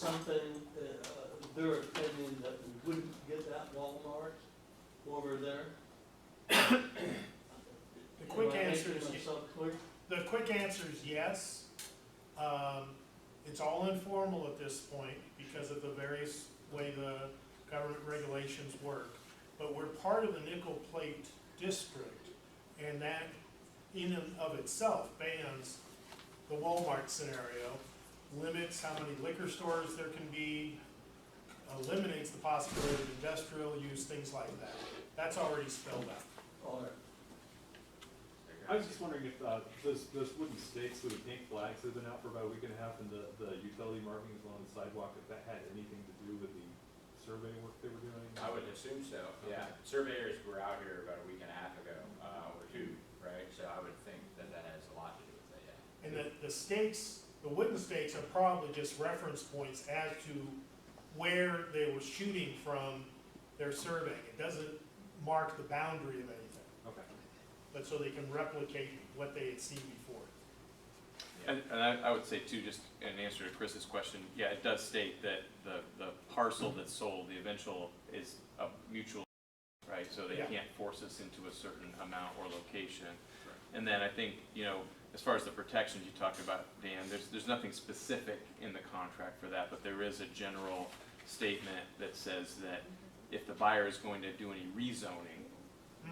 something, their opinion that we wouldn't get that Walmart over there? The quick answer is, Clear? the quick answer is yes. It's all informal at this point because of the various way the government regulations work. But we're part of the nickel plate district, and that in and of itself bans the Walmart scenario, limits how many liquor stores there can be, eliminates the possibility of industrial use, things like that. That's already spelled out. All right. I was just wondering if, those wooden stakes with the pink flags that have been out for about a week and a half, and the utility markings along the sidewalk, if that had anything to do with the survey work they were doing? I would assume so, yeah. Surveyors were out here about a week and a half ago, or two, right? So I would think that that has a lot to do with it, yeah. And the stakes, the wooden stakes are probably just reference points as to where they were shooting from their surveying. It doesn't mark the boundary of anything, Okay. but so they can replicate what they had seen before. And I would say too, just in answer to Chris's question, yeah, it does state that the parcel that's sold, the eventual is a mutual, right? So they Yeah. can't force us into a certain amount or location. And then I think, you know, as far as the protections you talked about, Dan, there's nothing specific in the contract for that, but there is a general statement that says that if the buyer is going to do any rezoning,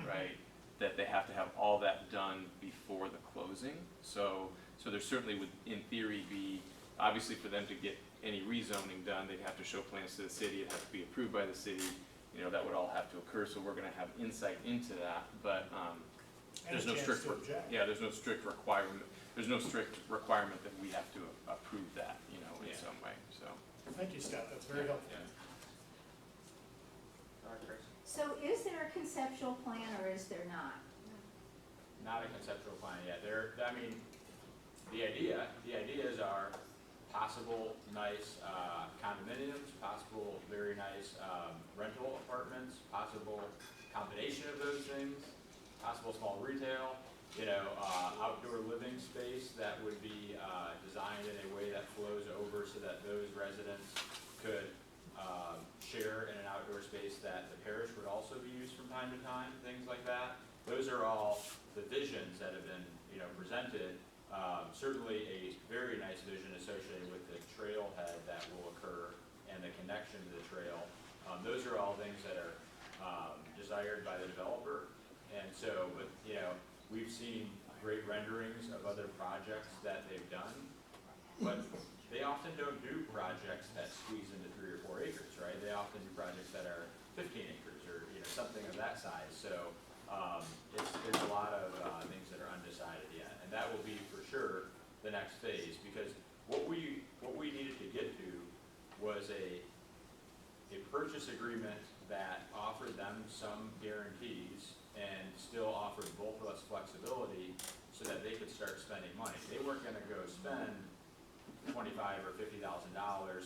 right, that they have to have all that done before the closing. So there certainly would, in theory, be, obviously for them to get any rezoning done, they'd have to show plans to the city, it'd have to be approved by the city, you know, that would all have to occur, so we're gonna have insight into that, but, And there's a no chance strict, to object. yeah, there's no strict requirement that we have to approve that, you know, in Yeah. some way, so. Thank you, Scott, that's very helpful. Yeah. All right, Chris. So is there a conceptual plan or is there not? Not a conceptual plan yet. I mean, the ideas are possible nice condominiums, possible very nice rental apartments, possible combination of those things, possible small retail, you know, outdoor living space that would be designed in a way that flows over so that those residents could share in an outdoor space that the parish would also be used from time to time, things like that. Those are all the visions that have been, you know, presented. Certainly a very nice vision associated with the trailhead that will occur and the connection to the trail. Those are all things that are desired by the developer. And so, but, you know, we've seen great renderings of other projects that they've done, but they often don't do projects that squeeze into 3 or 4 acres, right? They often do projects that are 15 acres or, you know, something of that size. So there's a lot of things that are undecided yet, and that will be for sure the next phase, because what we needed to get to was a purchase agreement that offered them some guarantees and still offered both of us flexibility so that they could start spending money. They weren't going to go spend $25,000 or $50,000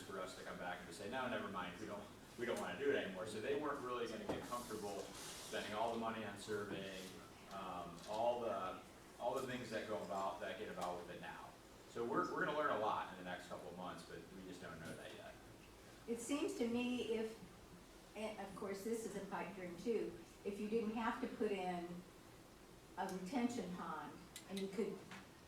for us to come back and to say, no, never mind, we don't want to do it anymore. So they weren't really going to get comfortable spending all the money on surveying, all the things that get about with it now. So we're going to learn a lot in the next couple of months, but we just don't know that yet. It seems to me if, and of course, this is a pipe dream too, if you didn't have to put in a retention pond and you could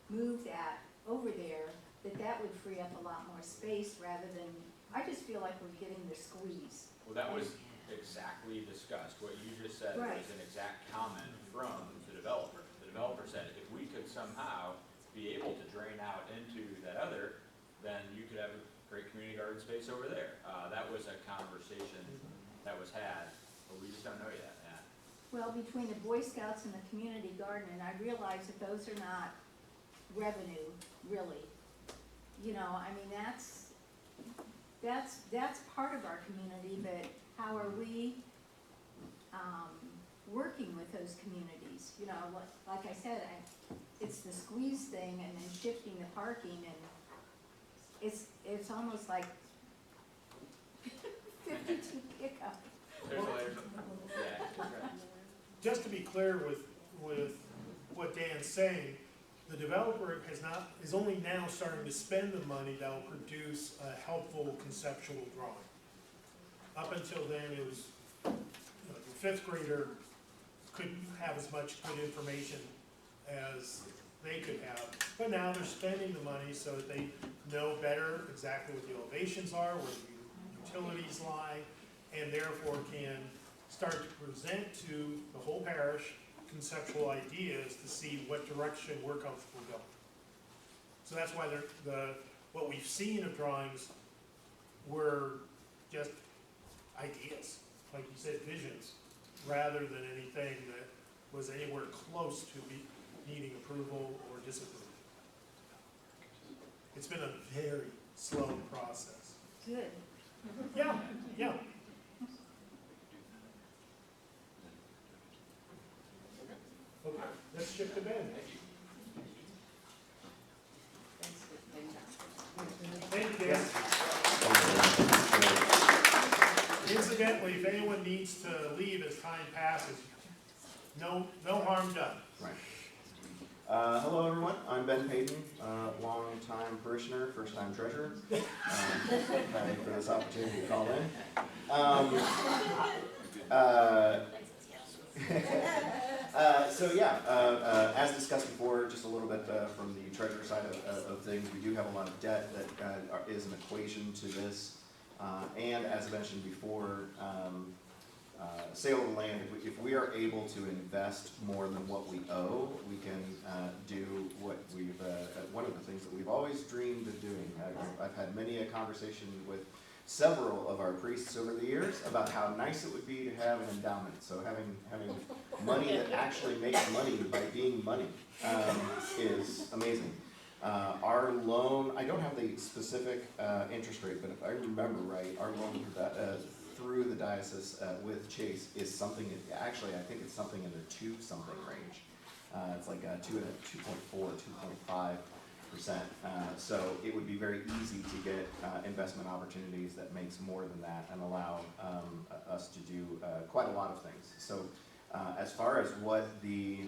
move that over there, that would free up a lot more space rather than, I just feel like we're getting the squeeze. Well, that was exactly discussed. What you just said Right. was an exact comment from the developer. The developer said, if we could somehow be able to drain out into that other, then you could have a great community garden space over there. That was a conversation that was had, but we just don't know yet. Yeah. Well, between the Boy Scouts and the community garden, and I realize that those are not revenue, really. You know, I mean, that's part of our community, but how are we, working with those communities? You know, like I said, it's the squeeze thing and then shifting the parking, and it's almost like 52 pickup. Yeah, that's right. Just to be clear with what Dan's saying, the developer is only now starting to spend the money that will produce a helpful conceptual drawing. Up until then, it was, the fifth grader couldn't have as much good information as they could have, but now they're spending the money so that they know better exactly what the elevations are, where the utilities lie, and therefore can start to present to the whole parish conceptual ideas to see what direction we're comfortable going. So that's why what we've seen of drawings were just ideas, like you said, visions, rather than anything that was anywhere close to needing approval or disapproval. It's been a very slow process. Good. Yeah, yeah. Okay, let's shift to Ben. Thank you, Dan. Incidentally, if anyone needs to leave as time passes, no harm done. Right. Hello, everyone. I'm Ben Payton, long-time parishioner, first-time treasurer. Thank you for this opportunity to call in. As discussed before, just a little bit from the treasurer side of things, we do have a lot of debt that is an equation to this. And as I mentioned before, sale of land, if we are able to invest more than what we owe, we can do what one of the things that we've always dreamed of doing. I've had many a conversation with several of our priests over the years about how nice it would be to have an endowment. So having money that actually makes money by being money is amazing. Our loan, I don't have the specific interest rate, but if I remember right, our loan through the diocese with Chase is something, actually I think it's something in the 2-something range. It's like 2.4, 2.5%. So it would be very easy to get investment opportunities that makes more than that and allow us to do quite a lot of things. So as far as what the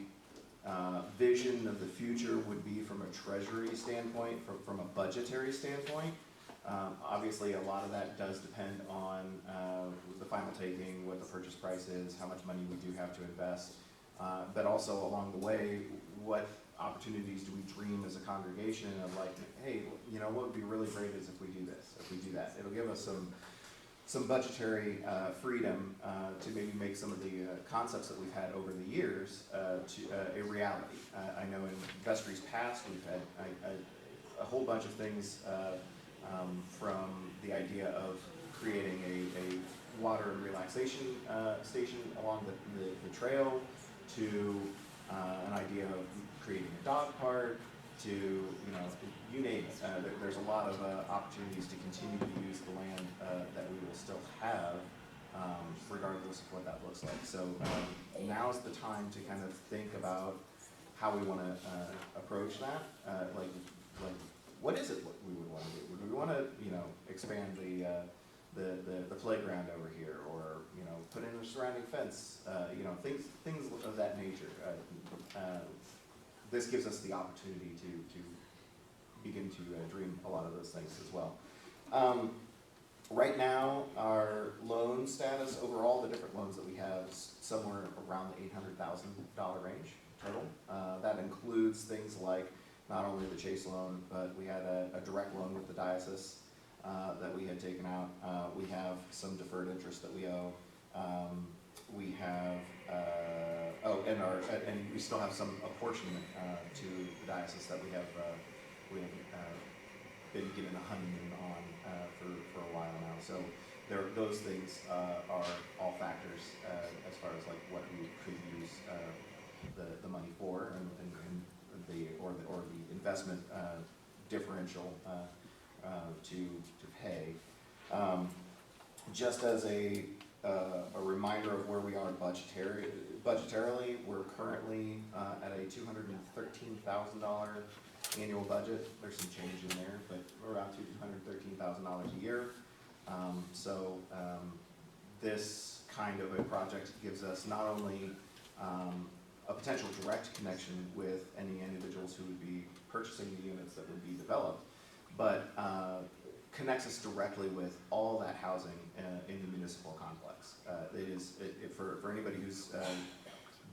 vision of the future would be from a treasury standpoint, from a budgetary standpoint, obviously a lot of that does depend on the final taking, what the purchase price is, how much money we do have to invest, but also along the way, what opportunities do we dream as a congregation of, like, hey, you know, what would be really great is if we do this, if we do that. It'll give us some budgetary freedom to maybe make some of the concepts that we've had over the years to a reality. I know in vestries past we've had a whole bunch of things from the idea of creating a water and relaxation station along the trail to an idea of creating a dog park to, you know, you name it. There's a lot of opportunities to continue to use the land that we will still have, regardless of what that looks like. So now's the time to kind of think about how we want to approach that. Like, what is it what we would want to do? Would we want to, you know, expand the playground over here, or, you know, put in a surrounding fence? You know, things of that nature. This gives us the opportunity to begin to dream a lot of those things as well. Right now, our loan status overall, the different loans that we have, is somewhere around the $800,000 range total. That includes things like not only the Chase loan, but we had a direct loan with the diocese that we had taken out. We have some deferred interest that we owe. We have, and we still have some apportionment to the diocese that we have been given a honeymoon on for a while now. So those things are all factors as far as like what we could use the money for, and the investment differential to pay. Just as a reminder of where we are budgetarily, we're currently at a $213,000 annual budget. There's some change in there, but we're around $213,000 a year. This kind of a project gives us not only a potential direct connection with any individuals who would be purchasing the units that would be developed, but connects us directly with all that housing in the municipal complex. For anybody who's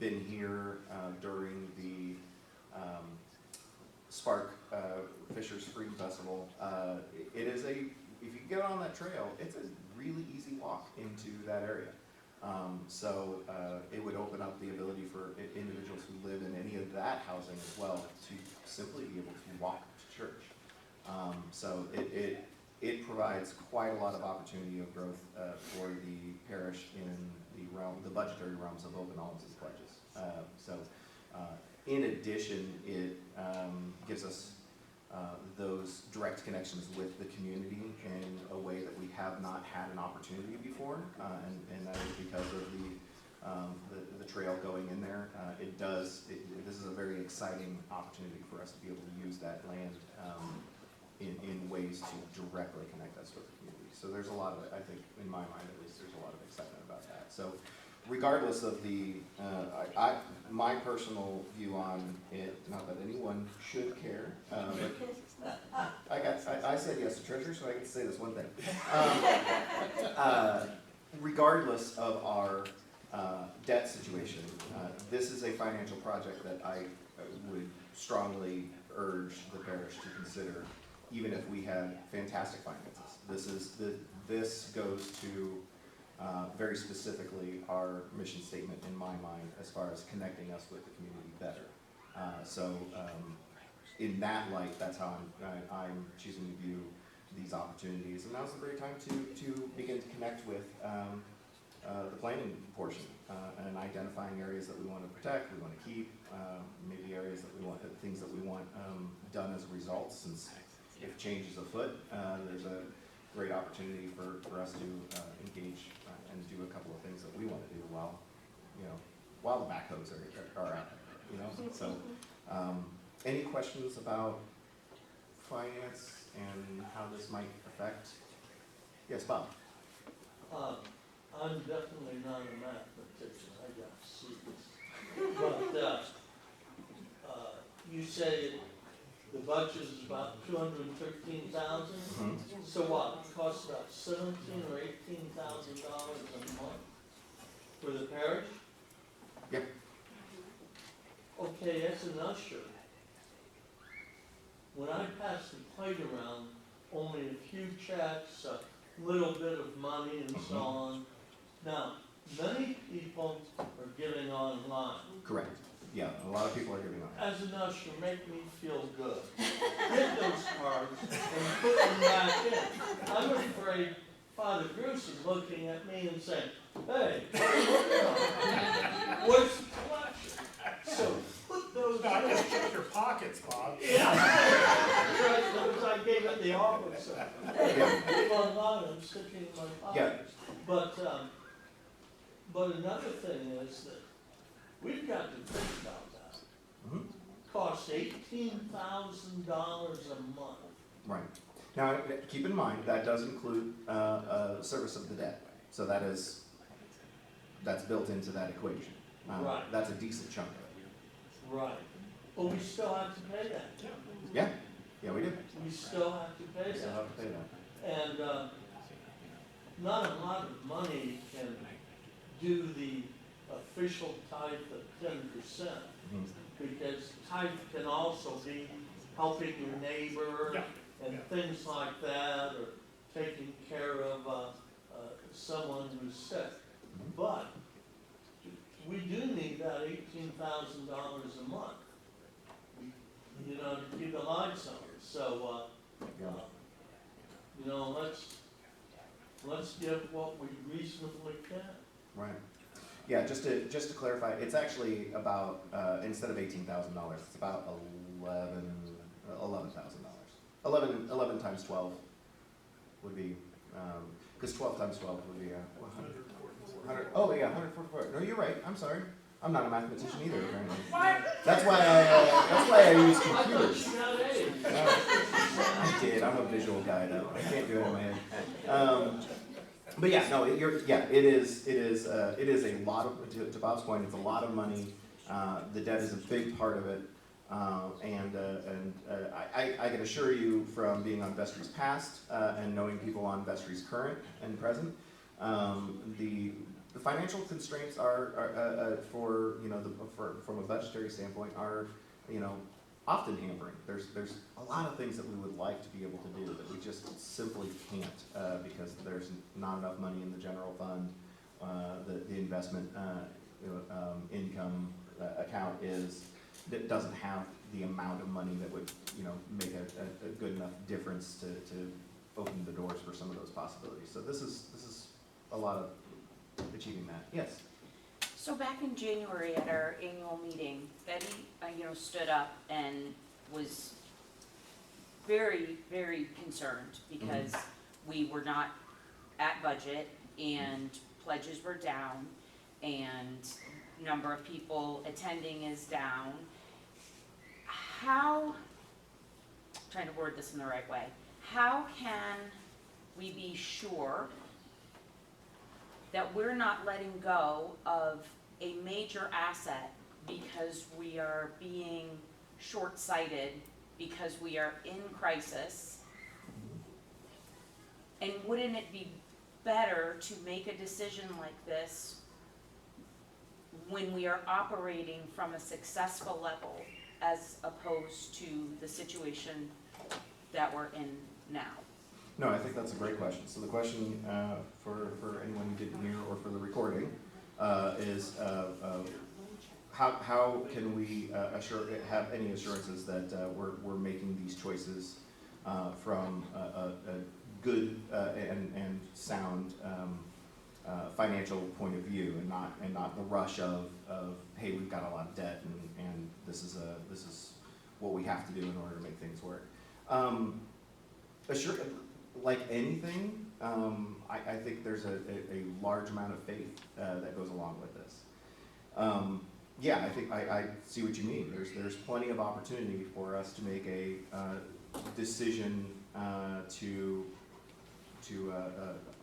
been here during the Spark Fisher's Freedom Festival, it is if you get on that trail, it's a really easy walk into that area. So it would open up the ability for individuals who live in any of that housing as well to simply be able to walk to church. So it provides quite a lot of opportunity of growth for the parish in the budgetary realms of open alms and pledges. In addition, it gives us those direct connections with the community in a way that we have not had an opportunity before, and that is because of the trail going in there. This is a very exciting opportunity for us to be able to use that land in ways to directly connect us with the community. So there's a lot of, I think, in my mind at least, there's a lot of excitement about that. So regardless of my personal view on it, not that anyone should care, but I said yes to treasure, so I get to say this one thing. Regardless of our debt situation, this is a financial project that I would strongly urge the parish to consider, even if we had fantastic finances. This goes to very specifically our mission statement in my mind as far as connecting us with the community better. In that light, that's how I'm choosing to view these opportunities. And now's a great time to begin to connect with the planning portion and identifying areas that we want to protect, we want to keep, maybe areas that we want, things that we want done as a result, since if change is afoot, there's a great opportunity for us to engage and do a couple of things that we want to do while the backhoes are out there, So, any questions about finance and how this might affect? Yes, Bob. I'm definitely not a mathematician, I got C's. But you say the budget is about $213,000. Mm-hmm. So what? It costs about $17,000 or $18,000 a month for the parish? Yep. Okay, as an usher, when I pass the plate around, only a few checks, a little bit of money, and so on. Now, many people are giving online. Correct. Yeah, a lot of people are giving on. As an usher, make me feel good. Get those cards and put them back in. I'm afraid Father Bruce is looking at me and saying, "Hey, what's the collection?" So put those I in. just check your pockets, Bob. Yeah. Because I gave it the office. Yeah. Well, not, I'm sticking in my pockets. But another thing is that we've got to think about that. Mm-hmm. Costs $18,000 a month. Right. Now, keep in mind, that does include service of the debt. So that's built into that equation. Right. That's a decent chunk of it. Right. But we still have to pay that. Yeah. Yeah, we do. We still have to pay We still that. have to pay that. And not a lot of money can do the official tithe of 10%, Mm-hmm. because tithe can also be helping your neighbor and things like that, or taking care of someone who's sick. But we do need that $18,000 a month, to keep the lights on. So, let's give what we reasonably can. Right. Yeah, just to clarify, it's actually about instead of $18,000, it's about $11,000. 11 times 12 would be because 12 times 12 would be 100. Oh yeah, 144. No, you're right. I'm sorry. I'm not a mathematician either. Apparently. That's why I use computers. I did. I'm a visual guy though. I can't do it in my head. But yeah, no, it is a lot of, to Bob's point, it's a lot of money The debt is a big part of it. I can assure you from being on Vestry's past and knowing people on Vestry's current and present, the financial constraints are for, you know, from a budgetary standpoint are, you know, often hampering. There's a lot of things that we would like to be able to do that we just simply can't because there's not enough money in the general fund. The investment income account that doesn't have the amount of money that would, you know, make a good enough difference to open the doors for some of those possibilities. So this is a lot of achieving that. Yes. So back in January at our annual meeting, Betty, stood up and was very, very concerned because we were not at budget and pledges were down and number of people attending is down. I'm trying to word this in the right way, how can we be sure that we're not letting go of a major asset because we are being short-sighted, because we are in crisis? And wouldn't it be better to make a decision like this when we are operating from a successful level as opposed to the situation that we're in now? No, I think that's a great question. So the question for anyone who didn't hear or for the recording is how can we have any assurances that we're making these choices from a good and sound financial point of view, and not the rush of hey, we've got a lot of debt and this is what we have to do in order to make things work. Like anything, I think there's a large amount of faith that goes along with this. Yeah, I think I see what you mean. There's plenty of opportunity for us to make a decision to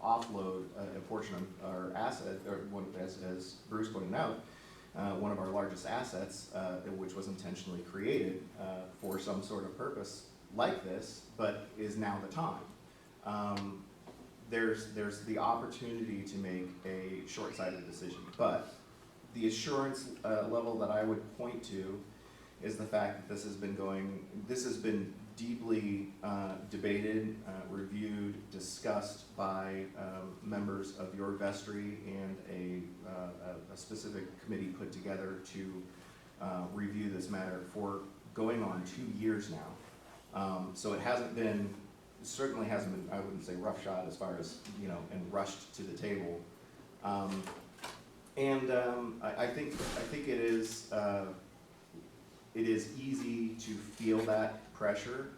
offload a portion of our asset, or as Bruce pointed out, one of our largest assets, which was intentionally created for some sort of purpose like this, but is now the time. There's the opportunity to make a short-sighted decision, but the assurance level that I would point to is the fact that this has been deeply debated, reviewed, discussed by members of your vestry and a specific committee put together to review this matter for going on 2 years now. So it certainly hasn't been, I wouldn't say roughshod as far as, and rushed to the table. I think it is easy to feel that pressure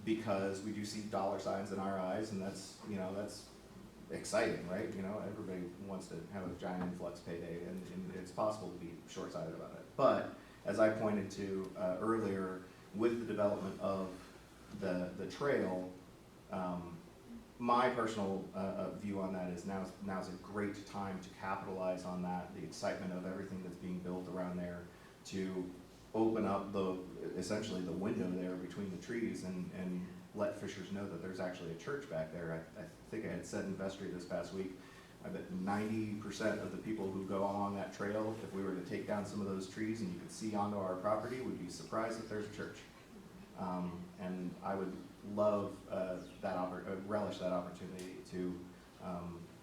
because we do see dollar signs in our eyes, and that's exciting, right? Everybody wants to have a giant influx payday, and it's possible to be short-sighted about it. But as I pointed to earlier, with the development of the trail, my personal view on that is now's a great time to capitalize on that, the excitement of everything that's being built around there, to open up essentially the window there between the trees and let fishers know that there's actually a church back there. I think I had said in vestry this past week, I bet 90% of the people who go along that trail, if we were to take down some of those trees and you could see onto our property, would be surprised that there's a church. And I would love relish that opportunity to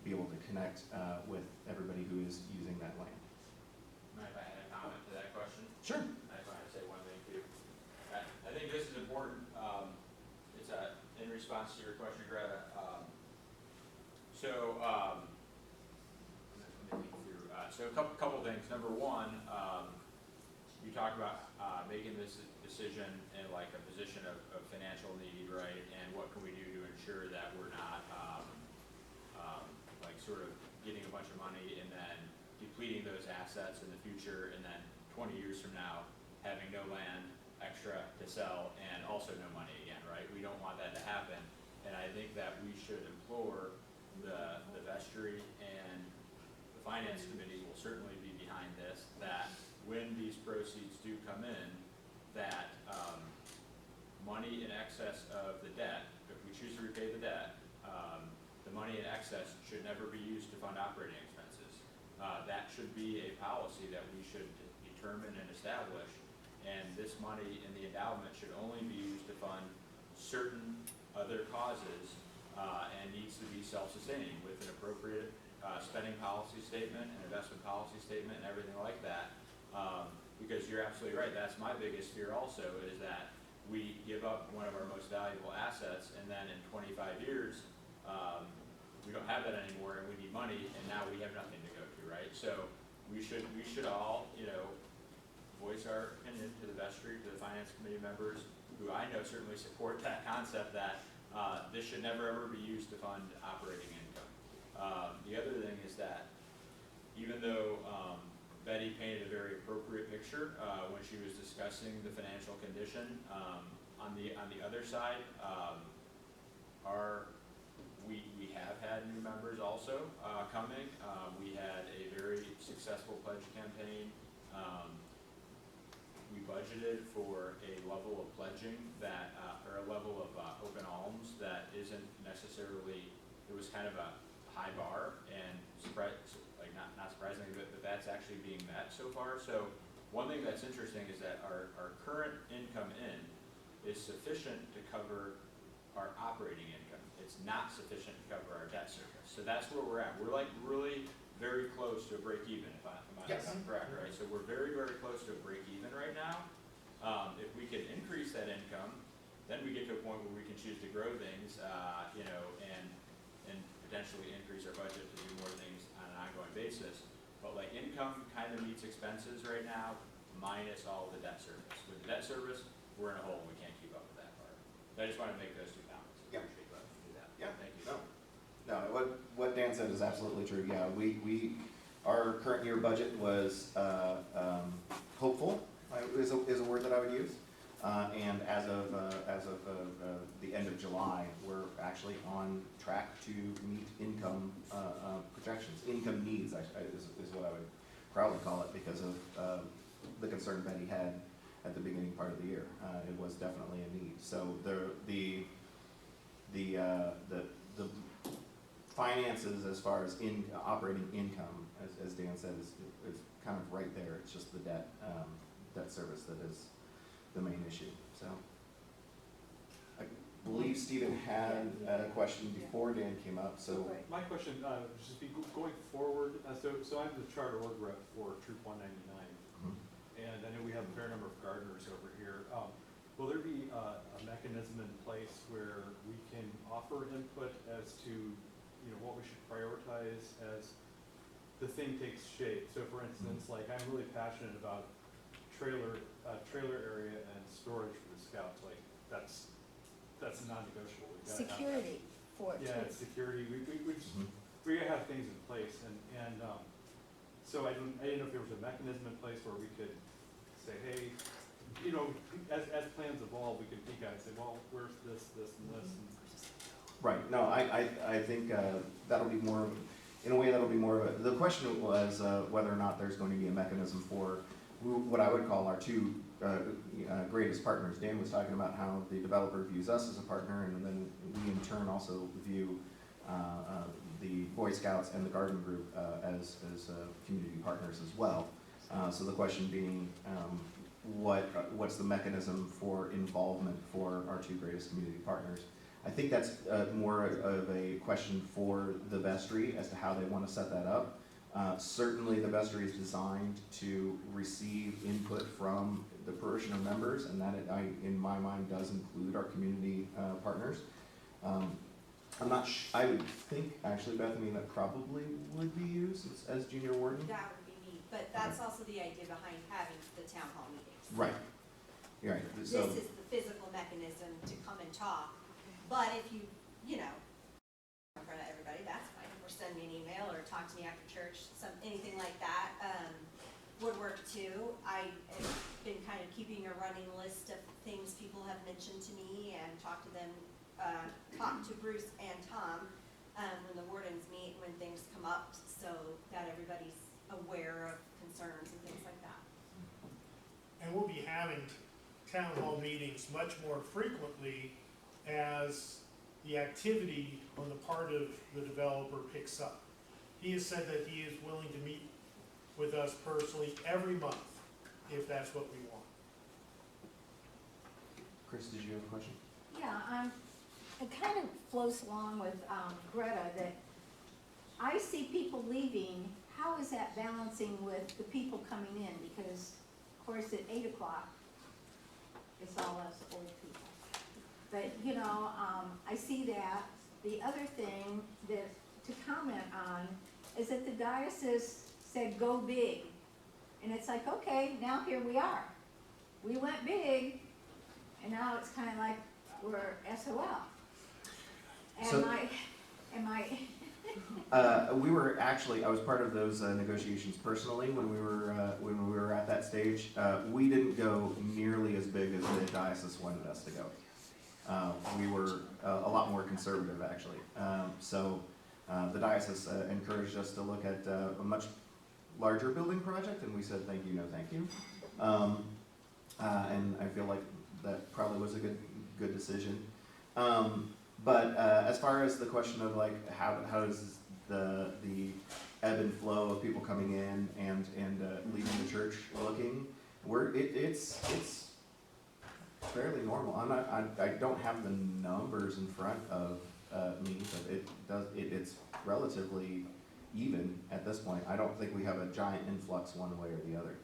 be able to connect with everybody who is using that land. Mind if I add a comment to that question? Sure. I just wanted to say one thing too. I think this is important. It's in response to your question, Greta. So a couple things. Number one, you talked about making this decision in like a position of financial need, right? And what can we do to ensure that we're not like sort of getting a bunch of money and then depleting those assets in the future, and then 20 years from now having no land extra to sell and also no money again, right? We don't want that to happen. And I think that we should implore the vestry and the finance committee will certainly be behind this, that money in excess of the debt, if we choose to repay the debt, the money in excess should never be used to fund operating expenses. That should be a policy that we should determine and establish, and this money in the endowment should only be used to fund certain other causes, and needs to be self-sustaining with an appropriate spending policy statement, an investment policy statement, and everything like that. Because you're absolutely right, that's my biggest fear also, is that we give up one of our most valuable assets, and then in 25 years, we don't have that anymore, and we need money, and now we have nothing to go to, right? So we should all, voice our opinion to the vestry, to the finance committee members, who I know certainly support that concept that this should never ever be used to fund operating income. The other thing is that even though Betty painted a very appropriate picture when she was discussing the financial condition, on the other side, we have had new members also coming. We had a very successful pledge campaign. We budgeted for a level of pledging that, or a level of open alms that isn't necessarily, it was kind of a high bar, and not surprisingly, but that's actually being met so far. So one thing that's interesting is that our current income in is sufficient to cover our operating income. It's not sufficient to cover our debt service. So that's where we're at. We're like really very close to a break even, if I'm correct, right? So we're very, very close to a break even right now. If we can increase that income, then we get to a point where we can choose to grow things, and potentially increase our budget to do more things on an ongoing basis. But like income kind of meets expenses right now, minus all the debt service. With the debt service, we're in a hole and we can't keep up with that part. I just want to make those two comments. Yeah. Appreciate that. Do that. Yeah, Thank you. no, what Dan said is absolutely true. Yeah, our current year budget was hopeful, is a word that I would use. And as of the end of July, we're actually on track to meet income projections. Income needs is what I would proudly call it, because of the concern Betty had at the beginning part of the year. It was definitely a need. So the finances as far as operating income, as Dan said, is kind of right there. It's just the debt service that is the main issue. So I believe Stephen had a question before Dan came up. So My question would just be going forward. So I'm the charter org rep for Troop 199, and I know we have a fair number of gardeners over here. Will there be a mechanism in place where we can offer input as to what we should prioritize as the thing takes shape? So for instance, like I'm really passionate about trailer area and storage for the scouts. Like that's non-negotiable. Security for it too. Yeah, security. We gotta have things in place, and so I didn't know if there was a mechanism in place where we could say, hey, as plans evolve, we could peek at it and say, well, where's this, and this, and right. No, I think that'll be more of, in a way, that'll be more of a, the question was whether or not there's going to be a mechanism for what I would call our two greatest partners. Dan was talking about how the developer views us as a partner, and then we in turn also view the Boy Scouts and the Garden Group as community partners as well. So the question being, what's the mechanism for involvement for our two greatest community partners? I think that's more of a question for the vestry as to how they want to set that up. Certainly the vestry is designed to receive input from the parishioner members, and that in my mind does include our community partners. I'm not I would think actually, Bethany, that probably would be used as junior warden. That would be neat, but that's also the idea behind having the town hall meetings. Right. You're right. This So, is the physical mechanism to come and talk, but if you in front of everybody, that's fine. Or send me an email or talk to me after church, anything like that, would work too. I have been kind of keeping a running list of things people have mentioned to me and talk to Bruce and Tom when the wardens meet, when things come up, so that everybody's aware of concerns and things like that. And we'll be having town hall meetings much more frequently as the activity on the part of the developer picks up. He has said that he is willing to meet with us personally every month, if that's what we want. Chris, did you have a question? Yeah, it kind of flows along with Greta, that I see people leaving. How is that balancing with the people coming in? Because, of course, at 8 o'clock, it's all us old people. But, you know, I see that. The other thing that to comment on is that the diocese said, go big. And it's like, okay, now here we are. We went big, and now it's kind of like we're SOL. So- Am I, We were actually, I was part of those negotiations personally when we were at that stage. We didn't go nearly as big as the diocese wanted us to go. We were a lot more conservative, actually. So the diocese encouraged us to look at a much larger building project, and we said thank you, no thank you. And I feel like that probably was a good decision. But as far as the question of like how does the ebb and flow of people coming in and leaving the church looking, it's fairly normal. I don't have the numbers in front of me, but it's relatively even at this point. I don't think we have a giant influx one way or the other.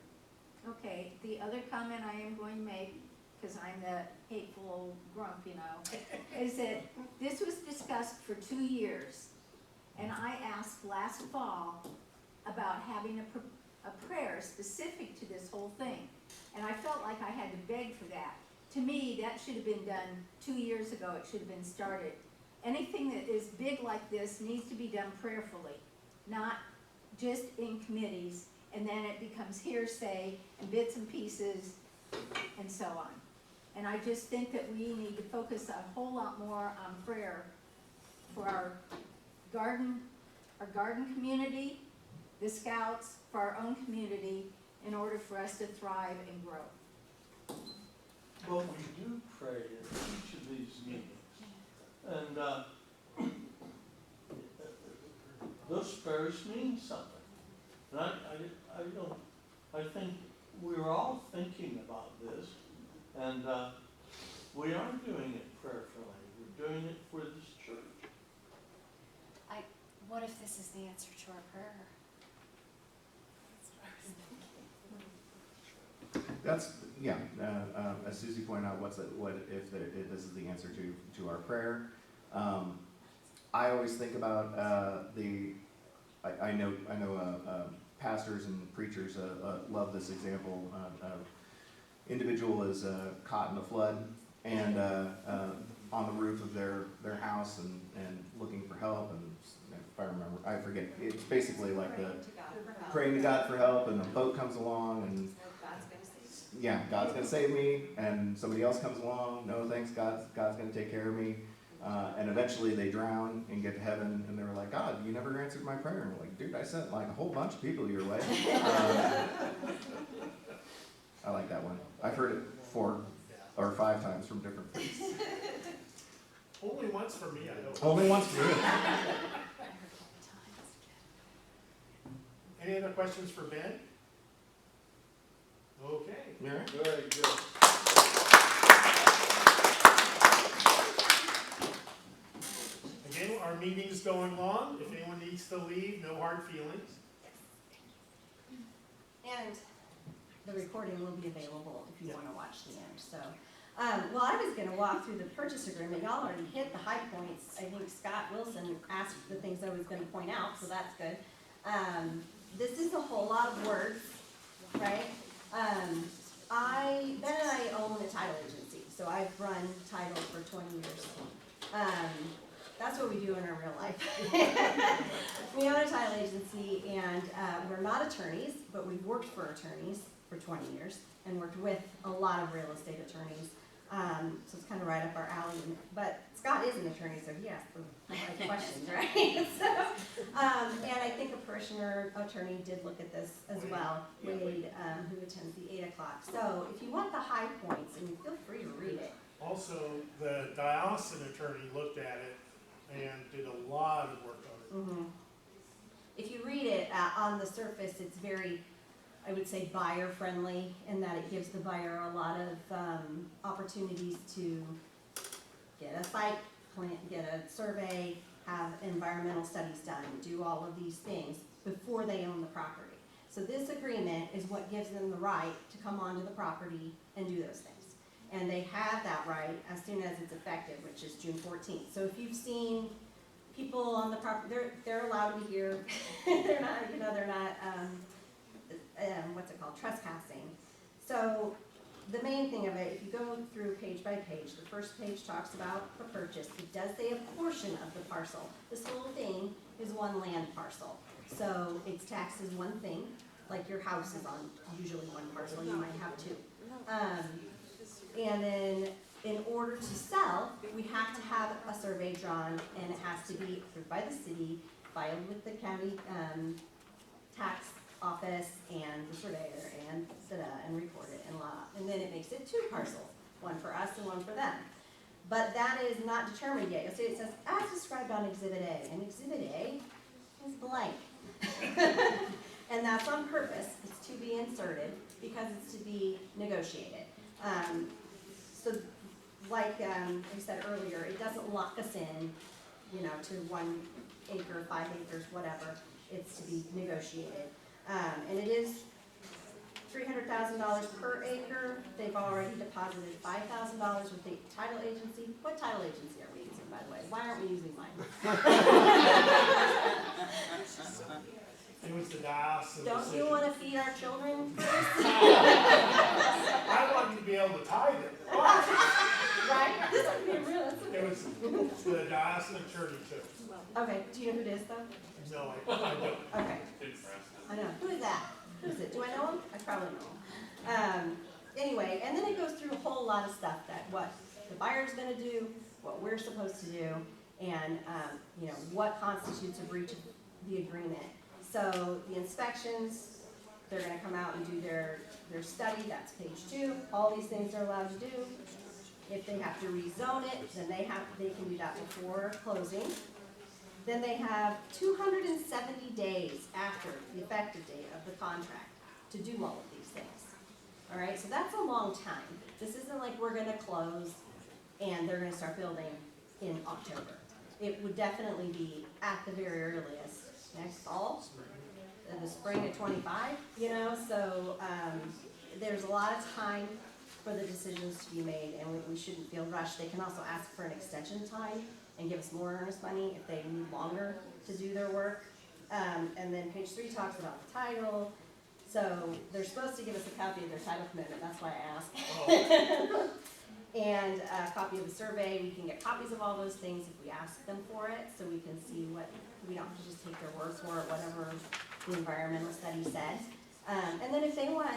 okay, the other comment I am going to make, because I'm the hateful old grump, you know, is that this was discussed for 2 years. And I asked last fall about having a prayer specific to this whole thing. And I felt like I had to beg for that. To me, that should have been done 2 years ago. It should have been started. Anything that is big like this needs to be done prayerfully, not just in committees, and then it becomes hearsay and bits and pieces and so on. And I just think that we need to focus a whole lot more on prayer for our garden community, the scouts, for our own community, in order for us to thrive and grow. Well, we do pray at each of these meetings, and those prayers mean something. And I think we're all thinking about this, and we are doing it prayerfully. We're doing it for this church. What if this is the answer to our prayer? That's, yeah, as Susie pointed out, what if this is the answer to our prayer? I always think about I know pastors and preachers love this example. Individual is caught in a flood and on the roof of their house and looking for help, and if I remember, I forget, it's basically like praying to God for help, and a boat comes along and yeah, God's gonna save me, and somebody else comes along, no thanks, God's gonna take care of me, and eventually they drown and get to heaven, and they were like, God, you never answered my prayer. And we're like, dude, I sent like a whole bunch of people your way. I like that one. I've heard it 4 or 5 times from different priests. Only once for me, I hope. Only once for you. Any other questions for Ben? Okay. All right. Very good. Again, our meeting's going long. If anyone needs to leave, no hard feelings. And the recording will be available if you want to watch the end. So, well, I was going to walk through the purchase agreement. Y'all already hit the high points. I think Scott Wilson asked the things I was going to point out, so that's good. This is a whole lot of words, right? Ben and I own a title agency, so I've run title for 20 years. That's what we do in our real life. We own a title agency, and we're not attorneys, but we've worked for attorneys for 20 years and worked with a lot of real estate attorneys. So it's kind of right up our alley. But Scott is an attorney, so he asked the right questions, right? So And I think a parishioner attorney did look at this as well, Wade, who attends the 8 o'clock. So if you want the high points, and feel free to read it. Also, the diocesan attorney looked at it and did a lot of work on it. Mhm. If you read it on the surface, it's very, I would say, buyer friendly in that it gives the buyer a lot of opportunities to get a site plan, get a survey, have environmental studies done, do all of these things before they own the property. So this agreement is what gives them the right to come onto the property and do those things. And they have that right as soon as it's effective, which is June 14th. So if you've seen people on the property, they're allowed to be here. They're not, they're not, what's it called, trespassing. So the main thing of it, if you go through page by page, the first page talks about the purchase. It does say a portion of the parcel. This whole thing is one land parcel. So it's taxed as one thing, like your house is on usually one parcel, you might have two. And then in order to sell, we have to have a survey drawn, and it has to be approved by the city, filed with the county tax office and the surveyor and recorded and and then it makes it two parcels, one for us and one for them. But that is not determined yet. You'll see it says as described on Exhibit A, and Exhibit A is blank. And that's on purpose. It's to be inserted because it's to be negotiated. So like I said earlier, it doesn't lock us in, to 1 acre, 5 acres, whatever. It's to be negotiated. And it is $300,000 per acre. They've already deposited $5,000 with the title agency. What title agency are we using, by the way? Why aren't we using mine? It was the diocesan Don't decision. you want to feed our children first? I want to be able to tithe it. Right? This would be real. It was the diocesan attorney chose. Okay, do you know who it is though? No, I don't. Okay. I know. Who is that? Who is it? Do I know him? I probably know him. Anyway, and then it goes through a whole lot of stuff that what the buyer's gonna do, what we're supposed to do, and what constitutes a breach of the agreement. So the inspections, they're gonna come out and do their study, that's page 2. All these things they're allowed to do. If they have to rezone it, then they can do that before closing. Then they have 270 days after the effective date of the contract to do all of these things. All right, so that's a long time. This isn't like we're gonna close and they're gonna start building in October. It would definitely be at the very earliest next fall, in the spring of 25, so there's a lot of time for the decisions to be made, and we shouldn't feel rushed. They can also ask for an extension time and give us more earnest money if they need longer to do their work. And then page 3 talks about the title. So they're supposed to give us a copy of their title commitment, that's why I asked. Oh. And a copy of the survey. We can get copies of all those things if we ask them for it, so we can see we don't have to just take their word for it, whatever the environmental study says. And then if they want,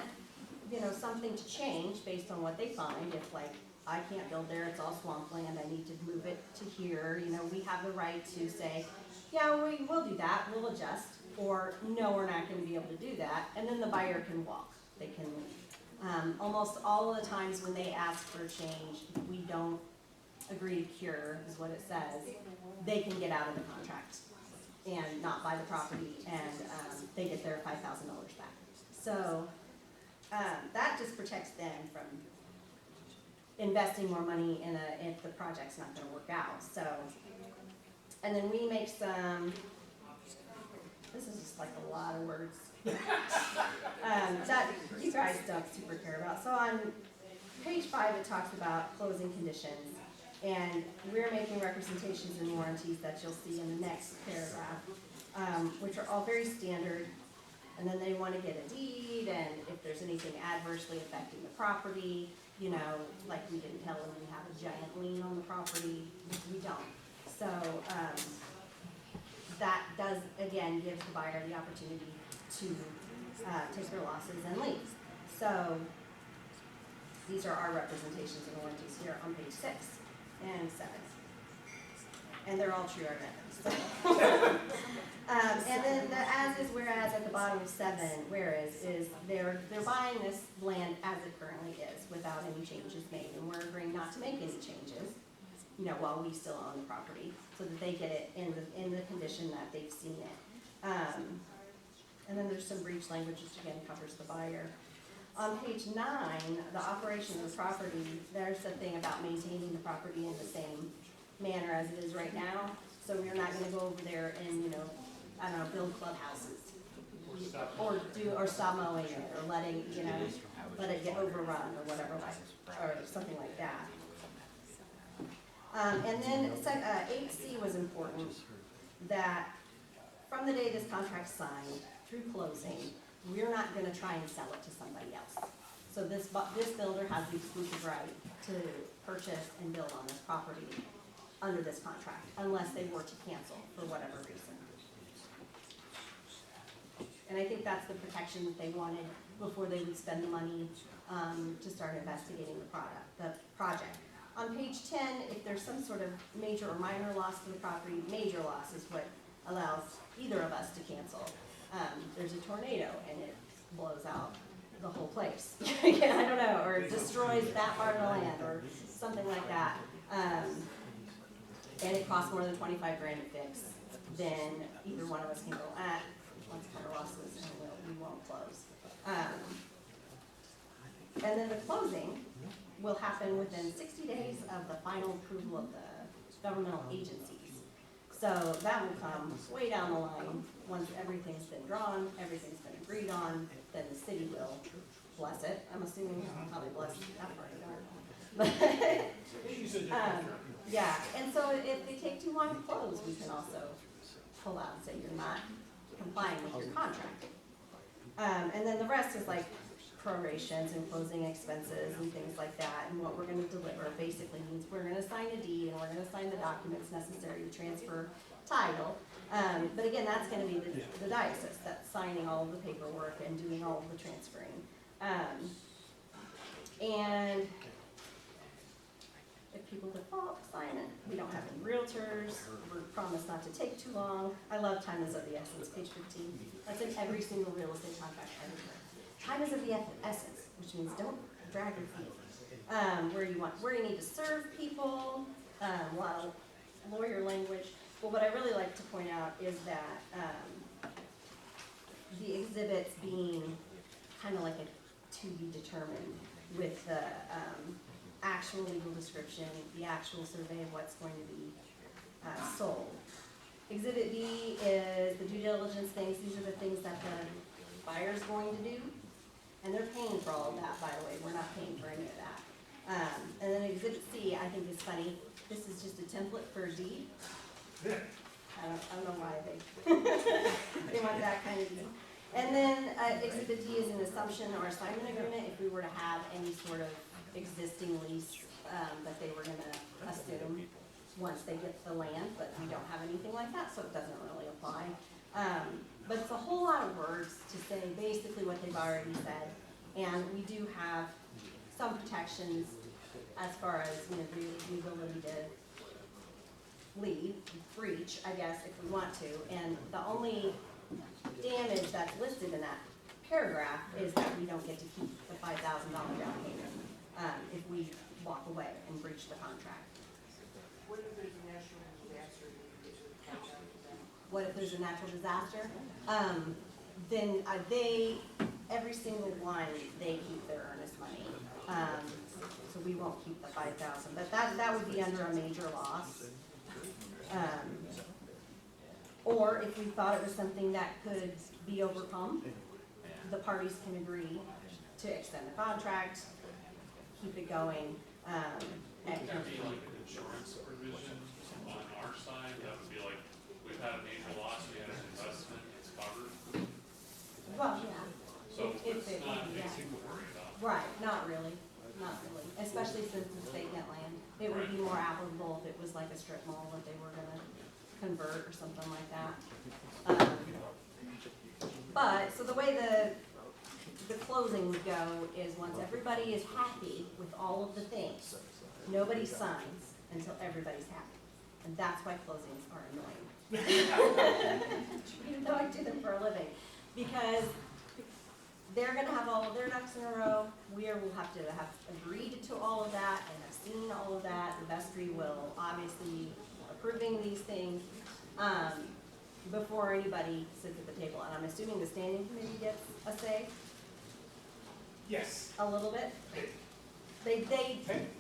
something to change based on what they find, if like, I can't build there, it's all swampland, I need to move it to here, we have the right to say, yeah, we will do that, we'll adjust, or no, we're not gonna be able to do that, and then the buyer can walk, they can leave. Almost all of the times when they ask for a change, we don't agree to cure, is what it says, they can get out of the contract and not buy the property, and they get their $5,000 back. So that just protects them from investing more money if the project's not gonna work out. So, and then we make some, this is just like a lot of words, that you guys don't super care about. So on page 5, it talks about closing conditions, and we're making representations and warranties that you'll see in the next paragraph, which are all very standard. And then they want to get a deed, and if there's anything adversely affecting the property, like we didn't tell them we have a giant lien on the property, we don't. So that does, again, give the buyer the opportunity to take their losses and leave. So these are our representations and warranties here on page 6 and 7. And they're all true, I read them. 507, whereas is they're buying this land as it currently is without any changes made, and we're agreeing not to make any changes, you know, while we still own the property, so that they get it in the condition that they've seen it. And then there's some breach language, which again covers the buyer. On page 9, the operation of the property, there's the thing about maintaining the property in the same manner as it is right now. So we're not gonna go over there and, you know, I don't know, build clubhouses. Or stop mowing it, or letting, you know, let it get overrun, or whatever, like, or something like that. And then, 8C was important, that from the day this contract's signed through closing, we're not gonna try and sell it to somebody else. So this builder has the exclusive right to purchase and build on this property under this contract, unless they were to cancel for whatever reason. And I think that's the protection that they wanted before they would spend the money to start investigating the project. On page 10, if there's some sort of major or minor loss to the property, major loss is what allows either of us to cancel. There's a tornado and it blows out the whole place. I don't know, or it destroys that part of the land, or something like that. And it costs more than 25 grand to fix, then either one of us can go, once kind of losses, and we won't close. And then the closing will happen within 60 days of the final approval of the governmental agencies. So that will come way down the line, once everything's been drawn, everything's been agreed on, then the city will bless it. I'm assuming they'll probably bless that part, I don't know. Yeah, and so if they take too long to close, we can also pull out and say you're not complying with your contract. And then the rest is like prorations and closing expenses and things like that, and what we're gonna deliver basically means we're gonna sign a deed and we're gonna sign the documents necessary to transfer title. But again, that's gonna be the diocese that's signing all of the paperwork and doing all of the transferring. And if people default, sign it. We don't have any realtors. We're promised not to take too long. I love time is of the essence, page 15. That's in every single real estate contract everywhere. Time is of the essence, which means don't drag your feet. Where you need to serve people, a lot of lawyer language. Well, what I really like to point out is that the exhibits being kind of like a to be determined, with the actual legal description, the actual survey of what's going to be sold. Exhibit B is the due diligence things. These are the things that the buyer's going to do. And they're paying for all of that, by the way. We're not paying for any of that. And then Exhibit C, I think is funny. This is just a template for a deed. I don't know why they want that kind of deed. And then Exhibit D is an assumption or assignment agreement if we were to have any sort of existing lease that they were gonna assume once they get the land, but we don't have anything like that, so it doesn't really apply. But it's a whole lot of words to say basically what they've already said, and we do have some protections as far as, you know, the ability to leave, breach, I guess, if we want to, and the only damage that's listed in that paragraph is that we don't get to keep the $5,000 down payment if we walk away and breach the contract. What if there's a natural disaster? What if there's a natural disaster? Then every single one, they keep their earnest money. So we won't keep the 5,000, but that would be under a major loss. Or if we thought it was something that could be overcome, the parties can agree to extend the contract, keep it going. Would there be like an insurance provision on our side that would be like, we've had a major loss, we had an investment, it's covered? Well, yeah. So If it's not yeah. anything to worry about. Right, not really, especially since it's vacant land. It would be more applicable if it was like a strip mall that they were gonna convert or something like that. But, so the way the closing would go is once everybody is happy with all of the things, nobody signs until everybody's happy. And that's why closings are annoying. Even though I do them for a living. Because they're gonna have all of their ducks in a row, will have to have agreed to all of that and have seen all of that. The vestry will obviously approving these things, before anybody sits at the table. And I'm assuming the standing committee gets a say Yes. a little bit? They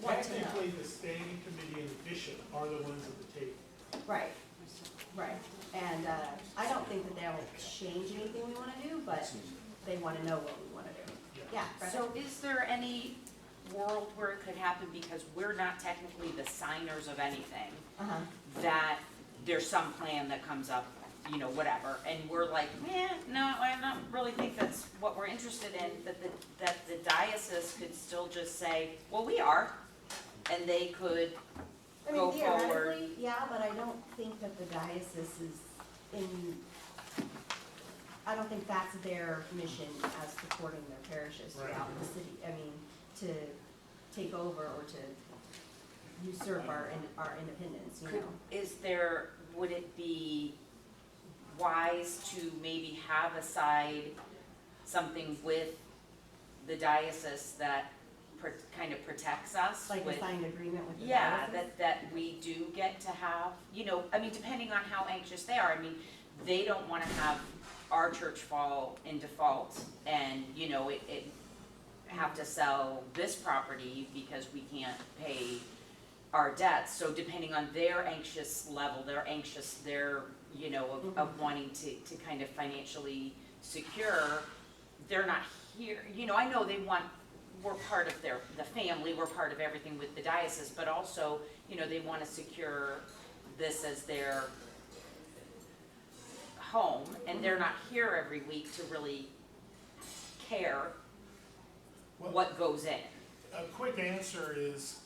want to know. Technically, the standing committee and the bishop are the ones at the table. Right, right. And, I don't think that they'll change anything we wanna do, but they wanna know what we wanna do. Yeah, Brenda? So is there any world where it could happen, because we're not technically the signers of anything, Uh-huh. that there's some plan that comes up, you know, whatever, and we're like, no, I don't really think that's what we're interested in, that the diocese could still just say, well, we are, and they could I go mean, forward. theoretically, yeah, but I don't think that the diocese is in, I don't think that's their mission as supporting their parishes Right. throughout the city. I mean, to take over or to usurp our independence, you know? Would it be wise to maybe have aside something with the diocese that kind of protects us? Like a with- signed agreement with the Yeah, diocese? that we do get to have, you know, I mean, depending on how anxious they are, I mean, they don't wanna have our church fall in default and, you know, it have to sell this property because we can't pay our debts. So depending on their anxious level, they're, you know, of wanting to kind of financially secure, they're not here, you know, I know we're part of the family, we're part of everything with the diocese, but also, you know, they wanna secure this as their home, and they're not here every week to really care what goes in. A quick answer is,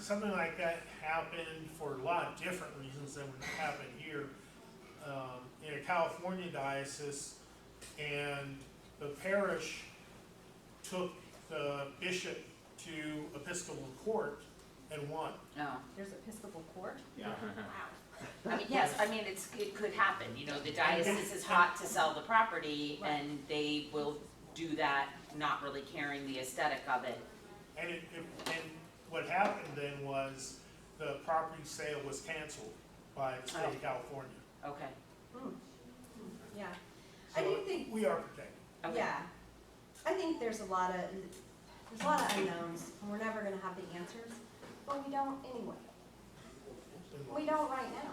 something like that happened for a lot of different reasons than would happen here. In a California diocese, and the parish took the bishop to Episcopal court and won. Oh. There's Episcopal court? Yeah. Wow. I mean, yes, I mean, it could happen, you know, the diocese is hot to sell the property, and they will do that, not really caring the aesthetic of it. And and what happened then was the property sale was canceled by the state of California. Okay, Yeah. I do think, We are protected. okay. yeah, I think there's a lot of unknowns, and we're never gonna have the answers, but we don't anyway. We don't right now,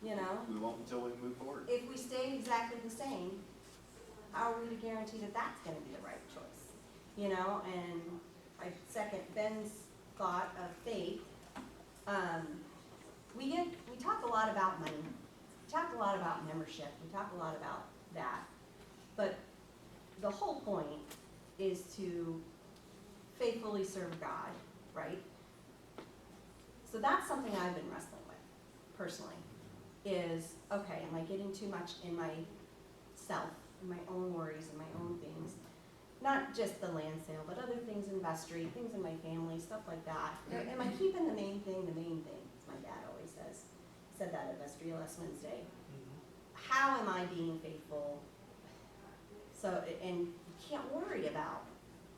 you know? We won't until we move forward. If we stay exactly the same, how are we to guarantee that that's gonna be the right choice? You know, and I second Ben's thought of faith. We talk a lot about money, we talk a lot about membership, we talk a lot about that. But the whole point is to faithfully serve God, right? So that's something I've been wrestling with, personally, is, okay, am I getting too much in myself, in my own worries and my own things? Not just the land sale, but other things in vestry, things in my family, stuff like that. Am I keeping the main thing, as my dad always says. He said that at vestry last Wednesday. How am I being faithful? So, and you can't worry about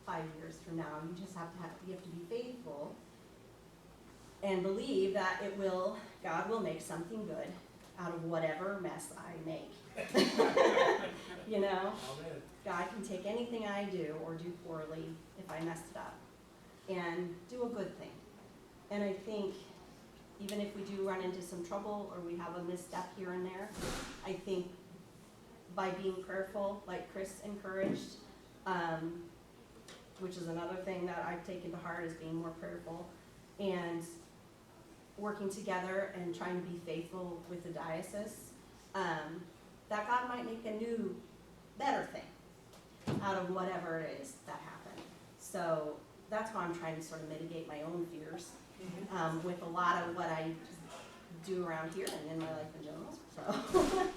5 years from now, you just you have to be faithful and believe that God will make something good out of whatever mess I make. You know? Amen. God can take anything I do or do poorly if I messed it up and do a good thing. And I think even if we do run into some trouble or we have a misstep here and there, I think by being prayerful, like Chris encouraged, which is another thing that I've taken to heart, is being more prayerful and working together and trying to be faithful with the diocese, that God might make a new, better thing out of whatever it is that happened. So that's how I'm trying to sort of mitigate my own fears with a lot of what I do around here and in my life in general. So,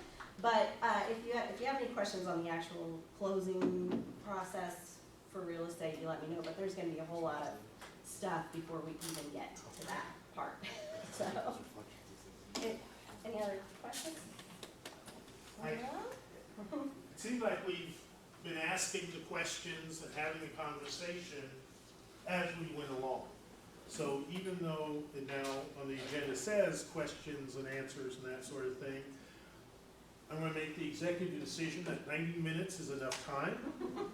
but if you have any questions on the actual closing process for real estate, you let me know. But there's going to be a whole lot of stuff before we even get to that part. So, any other questions? I- No? seems like we've been asking the questions and having the conversation as we went along. So even though it now on the agenda says questions and answers and that sort of thing, I'm gonna make the executive decision that 90 minutes is enough time,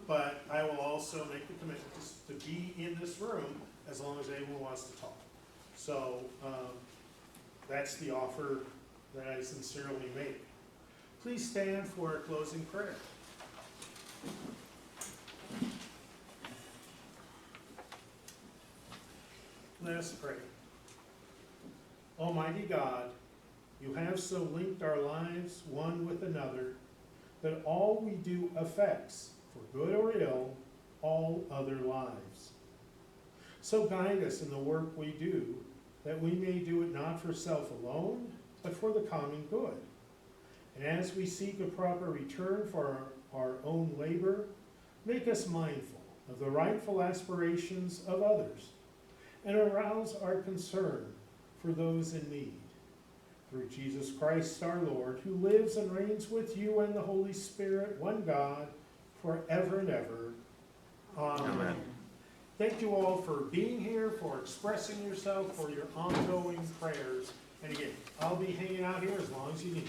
but I will also make the commitment to be in this room as long as anyone wants to talk. So, that's the offer that I sincerely make. Please stand for a closing prayer. Let us pray. Almighty God, you have so linked our lives one with another that all we do affects, for good or ill, all other lives. So guide us in the work we do, that we may do it not for self alone, but for the common good. And as we seek a proper return for our own labor, make us mindful of the rightful aspirations of others, and arouse our concern for those in need. Through Jesus Christ our Lord, who lives and reigns with you and the Holy Spirit, one God, forever and ever. Amen. Amen. Thank you all for being here, for expressing yourself, for your ongoing prayers. And again, I'll be hanging out here as long as you need.